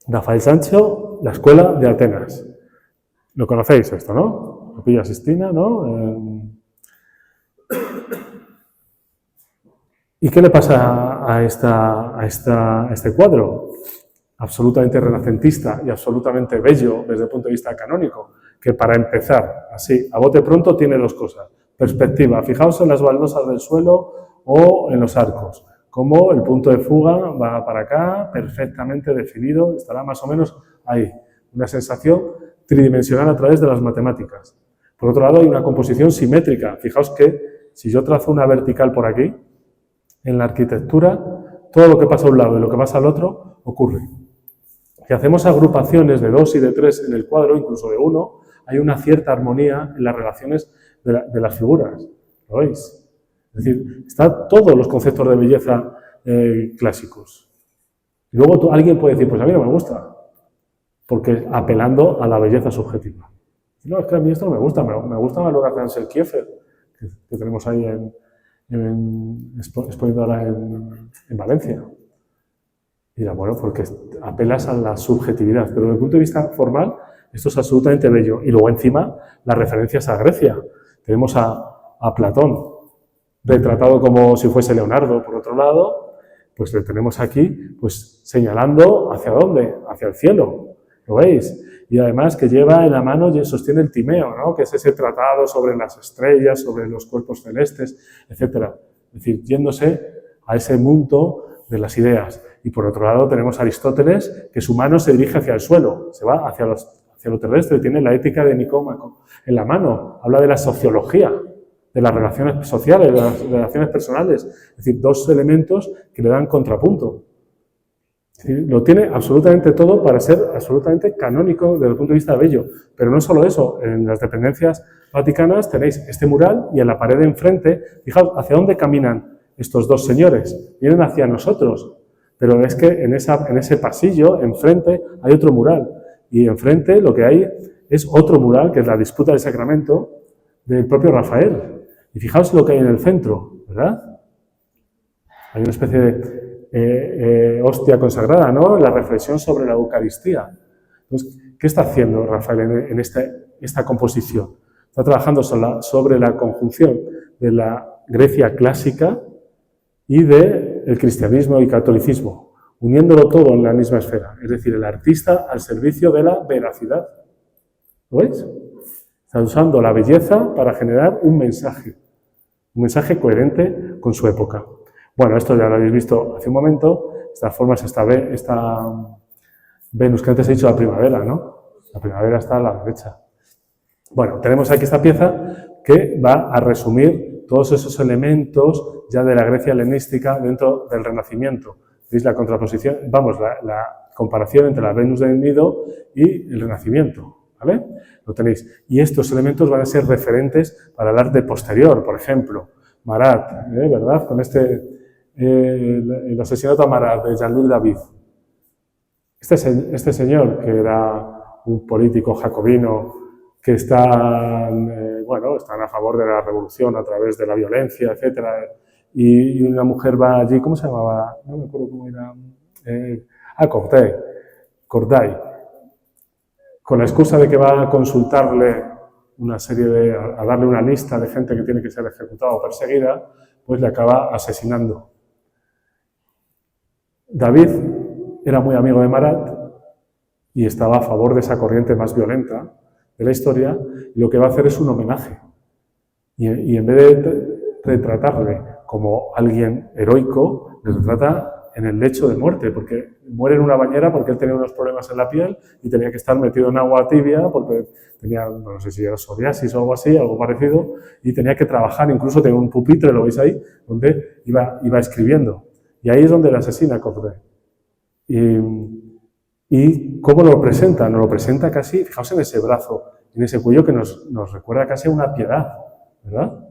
Rafael Sancho, la Escuela de Atenas. Lo conocéis esto, ¿no? Capilla Sixtina, ¿no? ¿Y qué le pasa a este cuadro? Absolutamente renacentista y absolutamente bello desde el punto de vista canónico, que para empezar, así, a bote pronto, tiene dos cosas. Perspectiva, fijaos en las baldosas del suelo o en los arcos, como el punto de fuga va para acá, perfectamente definido, estará más o menos ahí. Una sensación tridimensional a través de las matemáticas. Por otro lado, hay una composición simétrica. Fijaos que si yo trazo una vertical por aquí, en la arquitectura, todo lo que pasa a un lado y lo que pasa al otro ocurre. Si hacemos agrupaciones de 2 y de 3 en el cuadro, incluso de 1, hay una cierta armonía en las relaciones de las figuras. ¿Lo veis? Es decir, están todos los conceptos de belleza clásicos. Y luego alguien puede decir: pues a mí no me gusta, porque apelando a la belleza subjetiva. No, es que a mí esto no me gusta, me gusta más lo que hace Ansel Kiefer, que tenemos ahí exponiendo ahora en Valencia. Y dirá: bueno, porque apelas a la subjetividad, pero desde el punto de vista formal esto es absolutamente bello. Y luego encima las referencias a Grecia. Tenemos a Platón, retratado como si fuese Leonardo, por otro lado, pues le tenemos aquí pues señalando hacia dónde, hacia el cielo, ¿lo veis? Y además que lleva en la mano y sostiene el Timeo, ¿no? Que es ese tratado sobre las estrellas, sobre los cuerpos celestes, etc. Es decir, yéndose a ese mundo de las ideas. Y por otro lado tenemos a Aristóteles, que su mano se dirige hacia el suelo, se va hacia lo terrestre, tiene la ética de Nicómaco en la mano, habla de la sociología, de las relaciones sociales, de las relaciones personales, es decir, dos elementos que le dan contrapunto. ¿Sí? Lo tiene absolutamente todo para ser absolutamente canónico desde el punto de vista bello. Pero no solo eso, en las dependencias vaticanas tenéis este mural y en la pared de enfrente, fijaos, ¿hacia dónde caminan estos dos señores? Vienen hacia nosotros, pero es que en ese pasillo, enfrente, hay otro mural. Y enfrente lo que hay es otro mural, que es la disputa del sacramento del propio Rafael. Y fijaos lo que hay en el centro, ¿verdad? Hay una especie de hostia consagrada, ¿no? La reflexión sobre la Eucaristía. Entonces, ¿qué está haciendo Rafael en esta composición? Está trabajando sobre la conjunción de la Grecia clásica y del cristianismo y catolicismo, uniéndolo todo en la misma esfera. Es decir, el artista al servicio de la veracidad. ¿Lo veis? Está usando la belleza para generar un mensaje coherente con su época. Bueno, esto ya lo habéis visto hace un momento, estas formas, esta Venus, que antes he dicho la primavera, ¿no? La primavera está a la derecha. Bueno, tenemos aquí esta pieza que va a resumir todos esos elementos ya de la Grecia helenística dentro del Renacimiento, ¿Veis la contraposición? Vamos, la comparación entre la Venus del Nido y el Renacimiento, ¿vale? Lo tenéis. Y estos elementos van a ser referentes para el arte posterior, por ejemplo, Marat, ¿verdad? Con el asesinato a Marat de Jean-Luc David. Este señor, que era un político jacobino, que están a favor de la revolución a través de la violencia, etcétera, y una mujer va allí, ¿cómo se llamaba? No me acuerdo cómo era. Corday, con la excusa de que va a consultarle a darle una lista de gente que tiene que ser ejecutada o perseguida, pues le acaba asesinando. David era muy amigo de Marat y estaba a favor de esa corriente más violenta de la historia, y lo que va a hacer es un homenaje. Y en vez de retratarle como alguien heroico, le retrata en el lecho de muerte, porque muere en una bañera porque él tenía unos problemas en la piel y tenía que estar metido en agua tibia porque tenía, no sé si era psoriasis o algo así, algo parecido, y tenía que trabajar, incluso tenía un pupitre, lo veis ahí, donde iba escribiendo. Y ahí es donde le asesina a Corday. ¿Y cómo lo presenta? Nos lo presenta casi, fijaos en ese brazo, en ese cuello que nos recuerda casi a una piedad, ¿verdad?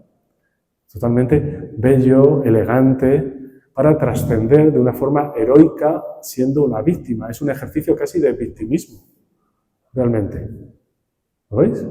Totalmente bello, elegante, para trascender de una forma heroica siendo una víctima. Es un ejercicio casi de victimismo, realmente. ¿Lo veis?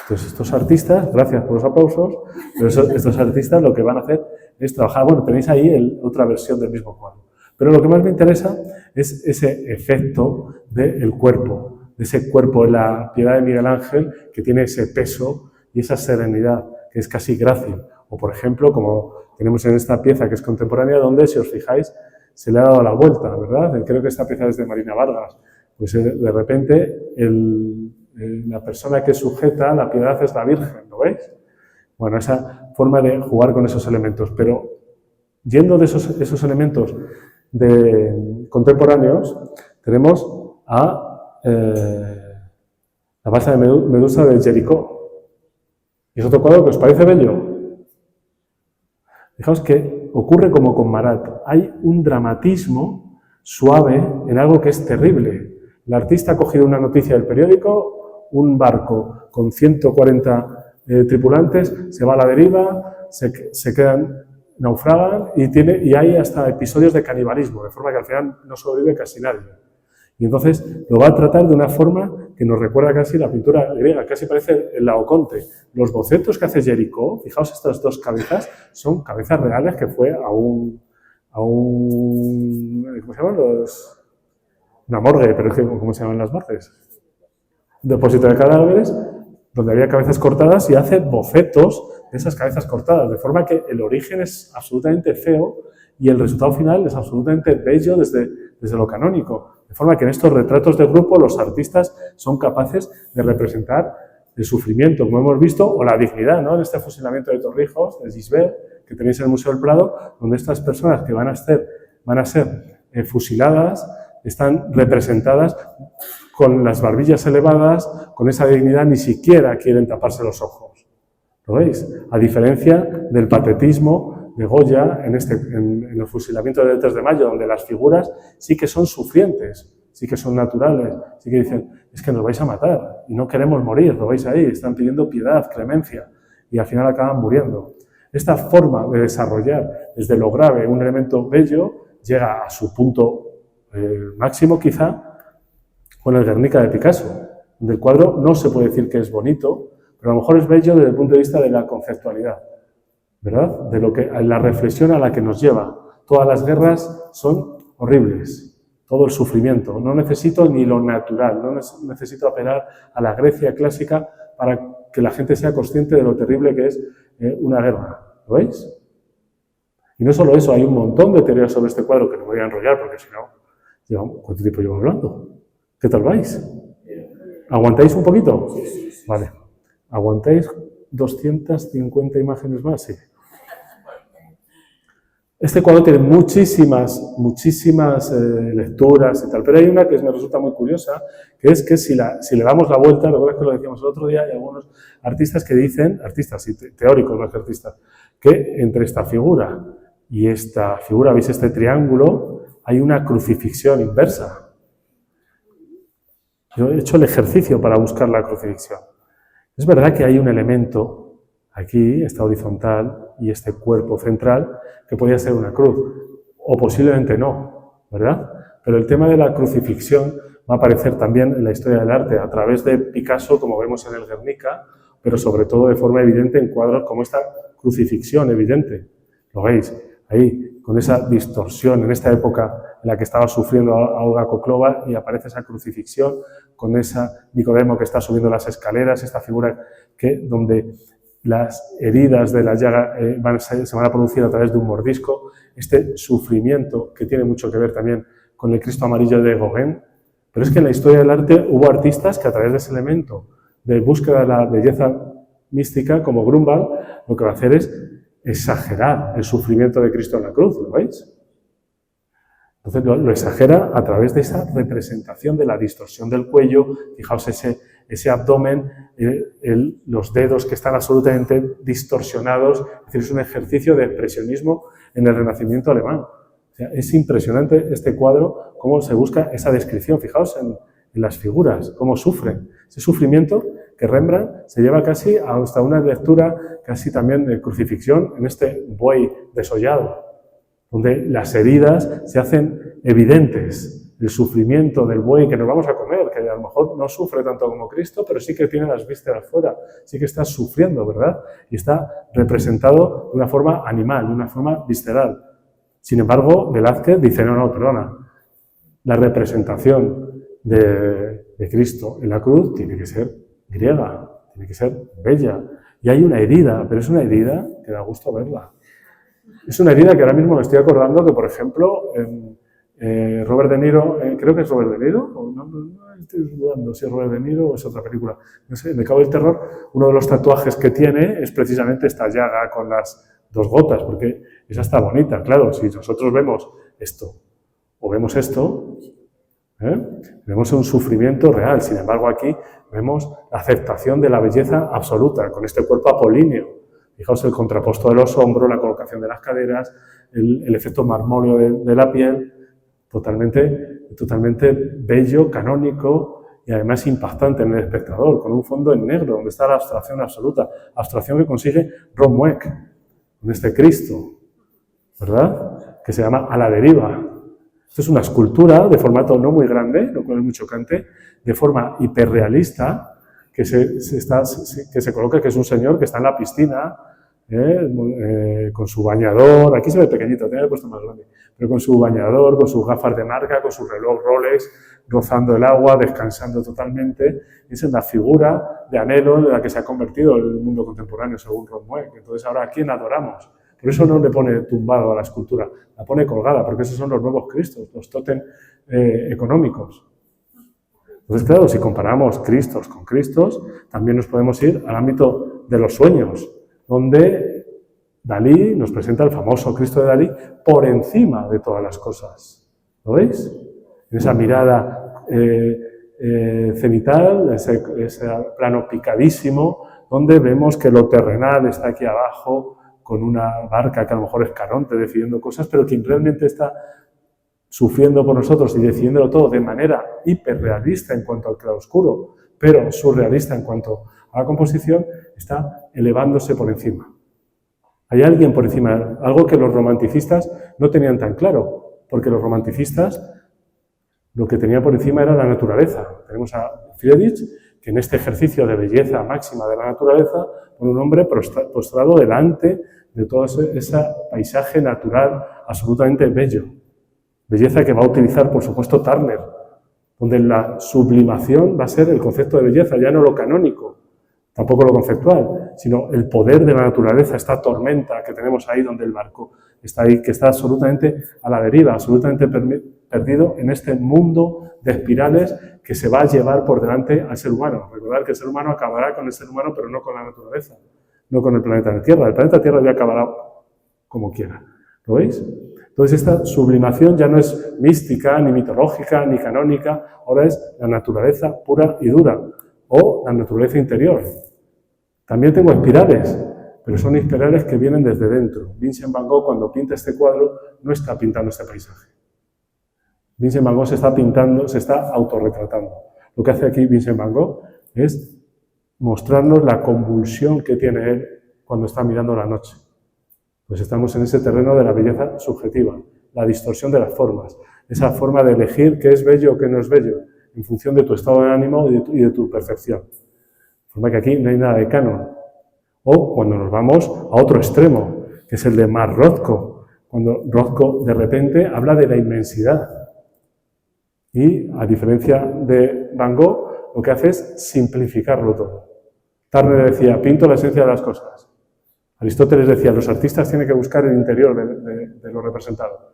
Entonces estos artistas, gracias por los aplausos, pero estos artistas lo que van a hacer es trabajar, bueno, tenéis ahí otra versión del mismo cuadro. Pero lo que más me interesa es ese efecto del cuerpo, de ese cuerpo en la piedad de Miguel Ángel que tiene ese peso y esa serenidad, que es casi grácil. O, por ejemplo, como tenemos en esta pieza que es contemporánea, donde, si os fijáis, se le ha dado la vuelta, ¿verdad? Creo que esta pieza es de Marina Vargas. Pues de repente la persona que sujeta la piedad es la Virgen, ¿lo veis? Bueno, esa forma de jugar con esos elementos. Pero yendo de esos elementos contemporáneos, tenemos a la balsa de Medusa de Jericó. ¿Y es otro cuadro que os parece bello? Fijaos que ocurre como con Marat. Hay un dramatismo suave en algo que es terrible. El artista ha cogido una noticia del periódico, un barco con 140 tripulantes, se va a la deriva, se quedan, naufragan y hay hasta episodios de canibalismo, de forma que al final no sobrevive casi nadie. Y entonces lo va a tratar de una forma que nos recuerda casi la pintura griega, casi parece el Laoconte. Los bocetos que hace Jericó, fijaos, estas dos cabezas, son cabezas reales que fue a un ¿cómo se llaman? Una morgue, pero es que, ¿cómo se llaman las morgues? Depósito de cadáveres, donde había cabezas cortadas, y hace bocetos de esas cabezas cortadas, de forma que el origen es absolutamente feo y el resultado final es absolutamente bello desde lo canónico. De forma que en estos retratos de grupo los artistas son capaces de representar el sufrimiento, como hemos visto, o la dignidad, ¿no? En este fusilamiento de Torrijos, de Gisbert, que tenéis en el Museo del Prado, donde estas personas que van a ser fusiladas están representadas con las barbillas elevadas, con esa dignidad, ni siquiera quieren taparse los ojos. ¿Lo veis? A diferencia del patetismo de Goya en el fusilamiento del 3 de mayo, donde las figuras sí que son sufrientes, sí que son naturales, sí que dicen, es que nos vais a matar y no queremos morir, lo veis ahí, están pidiendo piedad, clemencia, y al final acaban muriendo. Esta forma de desarrollar desde lo grave un elemento bello llega a su punto máximo quizá con el Guernica de Picasso, donde el cuadro no se puede decir que es bonito, pero a lo mejor es bello desde el punto de vista de la conceptualidad, ¿verdad? De la reflexión a la que nos lleva. Todas las guerras son horribles, todo el sufrimiento. No necesito ni lo natural, no necesito apelar a la Grecia clásica para que la gente sea consciente de lo terrible que es una guerra. ¿Lo veis? Y no solo eso, hay un montón de teorías sobre este cuadro que no me voy a enrollar porque si no, ¿cuánto tiempo llevo hablando? ¿Qué tal vais? ¿Aguantáis un poquito? Vale. ¿Aguantáis 250 imágenes más? Sí. Este cuadro tiene muchísimas lecturas y tal, pero hay una que me resulta muy curiosa, que es que si le damos la vuelta, lo que decíamos el otro día, hay algunos artistas que dicen, artistas y teóricos más que artistas, que entre esta figura y esta figura, ¿veis este triángulo? hay una crucifixión inversa. Yo he hecho el ejercicio para buscar la crucifixión. Es verdad que hay un elemento aquí, esta horizontal y este cuerpo central, que podría ser una cruz, o posiblemente no, ¿verdad? Pero el tema de la crucifixión va a aparecer también en la historia del arte, a través de Picasso, como vemos en el Guernica, pero sobre todo de forma evidente en cuadros como esta crucifixión evidente. ¿Lo veis? Ahí, con esa distorsión, en esta época en la que estaba sufriendo a Olga Koklova, y aparece esa crucifixión con esa Nicodemo que está subiendo las escaleras, esta figura donde las heridas de la llaga se van a producir a través de un mordisco, este sufrimiento que tiene mucho que ver también con el Cristo amarillo de Gauguin. Pero es que en la historia del arte hubo artistas que a través de ese elemento de búsqueda de la belleza mística, como Grunwald, lo que va a hacer es exagerar el sufrimiento de Cristo en la cruz, ¿lo veis? Entonces lo exagera a través de esa representación de la distorsión del cuello. Fijaos ese abdomen, los dedos que están absolutamente distorsionados. Es decir, es un ejercicio de expresionismo en el Renacimiento alemán. O sea, es impresionante este cuadro, cómo se busca esa descripción. Fijaos en las figuras, cómo sufren. Ese sufrimiento que Rembrandt se lleva casi hasta una lectura casi también de crucifixión en este buey desollado, donde las heridas se hacen evidentes. El sufrimiento del buey que nos vamos a comer, que a lo mejor no sufre tanto como Cristo, pero sí que tiene las vísceras fuera, sí que está sufriendo, ¿verdad? Y está representado de una forma animal, de una forma visceral. Sin embargo, Velázquez dice, no, perdona, la representación de Cristo en la cruz tiene que ser griega, tiene que ser bella. Y hay una herida, pero es una herida que da gusto verla. Es una herida que ahora mismo me estoy acordando que, por ejemplo, Robert De Niro, creo que es Robert De Niro, o no estoy dudando si es Robert De Niro o es otra película. No sé, en El Cabo del Terror, uno de los tatuajes que tiene es precisamente esta llaga con las 2 gotas, porque esa está bonita. Claro, si nosotros vemos esto o vemos esto, vemos un sufrimiento real. Sin embargo, aquí vemos la aceptación de la belleza absoluta, con este cuerpo apolíneo. Fijaos el contrapuesto de los hombros, la colocación de las caderas, el efecto marmóleo de la piel, totalmente bello, canónico y además impactante en el espectador, con un fondo en negro, donde está la abstracción absoluta, abstracción que consigue Ron Mueck, con este Cristo, ¿verdad? Que se llama A la deriva. Esto es una escultura de formato no muy grande, lo cual es muy chocante, de forma hiperrealista, que se coloca que es un señor que está en la piscina, con su bañador, aquí se ve pequeñito, tenía que haber puesto más grande, pero con su bañador, con sus gafas de marca, con su reloj Rolex, rozando el agua, descansando totalmente. Esa es la figura de anhelo en la que se ha convertido el mundo contemporáneo, según Ron Mueck. Entonces, ahora, ¿a quién adoramos? Por eso no le pone tumbado a la escultura, la pone colgada, porque esos son los nuevos Cristos, los tótem económicos. Entonces, claro, si comparamos Cristos con Cristos, también nos podemos ir al ámbito de los sueños, donde Dalí nos presenta el famoso Cristo de Dalí por encima de todas las cosas. ¿Lo veis? En esa mirada cenital, ese plano picadísimo, donde vemos que lo terrenal está aquí abajo, con una barca que a lo mejor es Caronte decidiendo cosas, pero quien realmente está sufriendo por nosotros y decidiéndolo todo de manera hiperrealista en cuanto al claroscuro, pero surrealista en cuanto a la composición, está elevándose por encima. Hay alguien por encima, algo que los romanticistas no tenían tan claro, porque los romanticistas lo que tenían por encima era la naturaleza. Tenemos a Friedrich, que en este ejercicio de belleza máxima de la naturaleza, pone un hombre postrado delante de todo ese paisaje natural absolutamente bello. Belleza que va a utilizar, por supuesto, Turner, donde la sublimación va a ser el concepto de belleza, ya no lo canónico, tampoco lo conceptual, sino el poder de la naturaleza, esta tormenta que tenemos ahí donde el barco está ahí, que está absolutamente a la deriva, absolutamente perdido en este mundo de espirales que se va a llevar por delante al ser humano. Recordad que el ser humano acabará con el ser humano, pero no con la naturaleza, no con el planeta Tierra. El planeta Tierra ya acabará como quiera. ¿Lo veis? Entonces esta sublimación ya no es mística, ni mitológica, ni canónica, ahora es la naturaleza pura y dura, o la naturaleza interior. También tengo espirales, pero son espirales que vienen desde dentro. Vincent Van Gogh, cuando pinta este cuadro, no está pintando este paisaje. Vincent Van Gogh se está pintando, se está autorretratando. Lo que hace aquí Vincent Van Gogh es mostrarnos la convulsión que tiene él cuando está mirando la noche. Pues estamos en ese terreno de la belleza subjetiva, la distorsión de las formas, esa forma de elegir qué es bello o qué no es bello, en función de tu estado de ánimo y de tu percepción. De forma que aquí no hay nada de canon. O cuando nos vamos a otro extremo, que es el de Mark Rothko, cuando Rothko de repente habla de la inmensidad. Y a diferencia de Van Gogh, lo que hace es simplificarlo todo. Turner decía, pinto la esencia de las cosas. Aristóteles decía, los artistas tienen que buscar el interior de lo representado.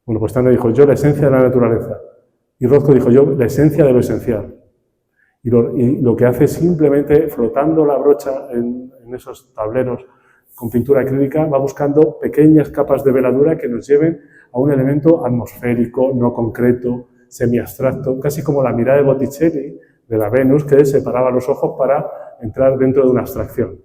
Bueno, pues Turner dijo, yo la esencia de la naturaleza. Y Rothko dijo, yo la esencia de lo esencial. Y lo que hace es simplemente, flotando la brocha en esos tableros con pintura acrílica, va buscando pequeñas capas de veladura que nos lleven a un elemento atmosférico, no concreto, semiabstracto, casi como la mirada de Botticelli, de la Venus, que separaba los ojos para entrar dentro de una abstracción.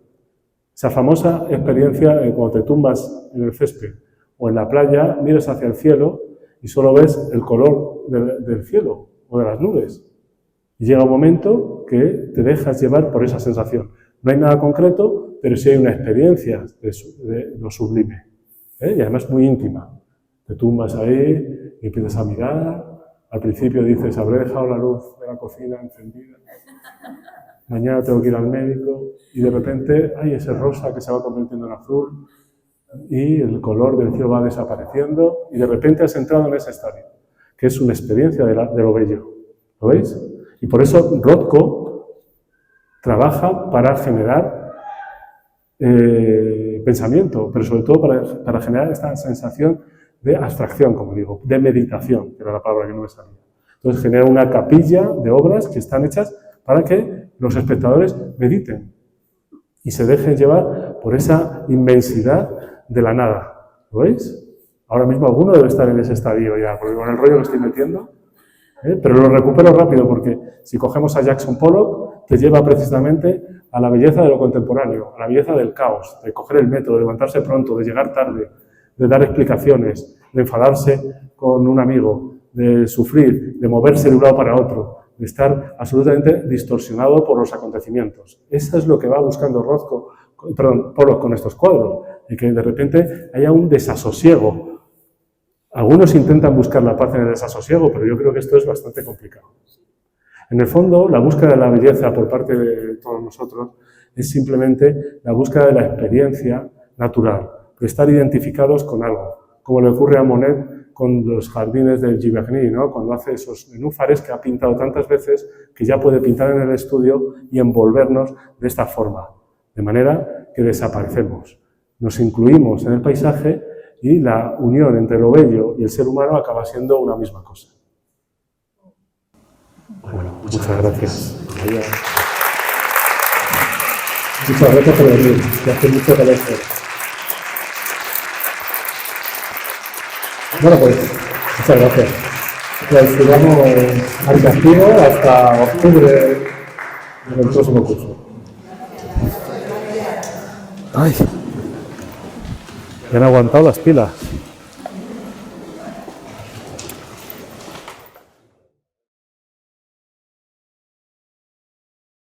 Esa famosa experiencia de cuando te tumbas en el césped o en la playa, miras hacia el cielo y solo ves el color del cielo o de las nubes. Y llega un momento que te dejas llevar por esa sensación. No hay nada concreto, pero sí hay una experiencia de lo sublime. Y además muy íntima. Te tumbas ahí y empiezas a mirar. Al principio dices, habré dejado la luz de la cocina encendida. Mañana tengo que ir al médico. Y de repente hay ese rosa que se va convirtiendo en azul. Y el color del cielo va desapareciendo. Y de repente has entrado en ese estadio, que es una experiencia de lo bello. ¿Lo veis? Y por eso Rothko trabaja para generar pensamiento, pero sobre todo para generar esta sensación de abstracción, como digo, de meditación, que era la palabra que no me salía. Entonces genera una capilla de obras que están hechas para que los espectadores mediten y se dejen llevar por esa inmensidad de la nada. ¿Lo veis? Ahora mismo alguno debe estar en ese estadio ya, porque con el rollo que estoy metiendo. Pero lo recupero rápido porque si cogemos a Jackson Pollock, te lleva precisamente a la belleza de lo contemporáneo, a la belleza del caos, de coger el metro, de levantarse pronto, de llegar tarde, de dar explicaciones, de enfadarse con un amigo, de sufrir, de moverse de un lado para otro, de estar absolutamente distorsionado por los acontecimientos. Eso es lo que va buscando Pollock con estos cuadros, y que de repente haya un desasosiego. Algunos intentan buscar la paz en el desasosiego, pero yo creo que esto es bastante complicado. En el fondo, la búsqueda de la belleza por parte de todos nosotros es simplemente la búsqueda de la experiencia natural, de estar identificados con algo, como le ocurre a Monet con los jardines del Giverny, ¿no? Cuando hace esos nenúfares que ha pintado tantas veces que ya puede pintar en el estudio y envolvernos de esta forma, de manera que desaparecemos. Nos incluimos en el paisaje y la unión entre lo bello y el ser humano acaba siendo una misma cosa. Bueno, muchas gracias. Muchas gracias por venir, que hace mucho calor. Bueno, pues, muchas gracias. Clausuramos al castigo hasta octubre del próximo curso. Ay, me han aguantado las pilas.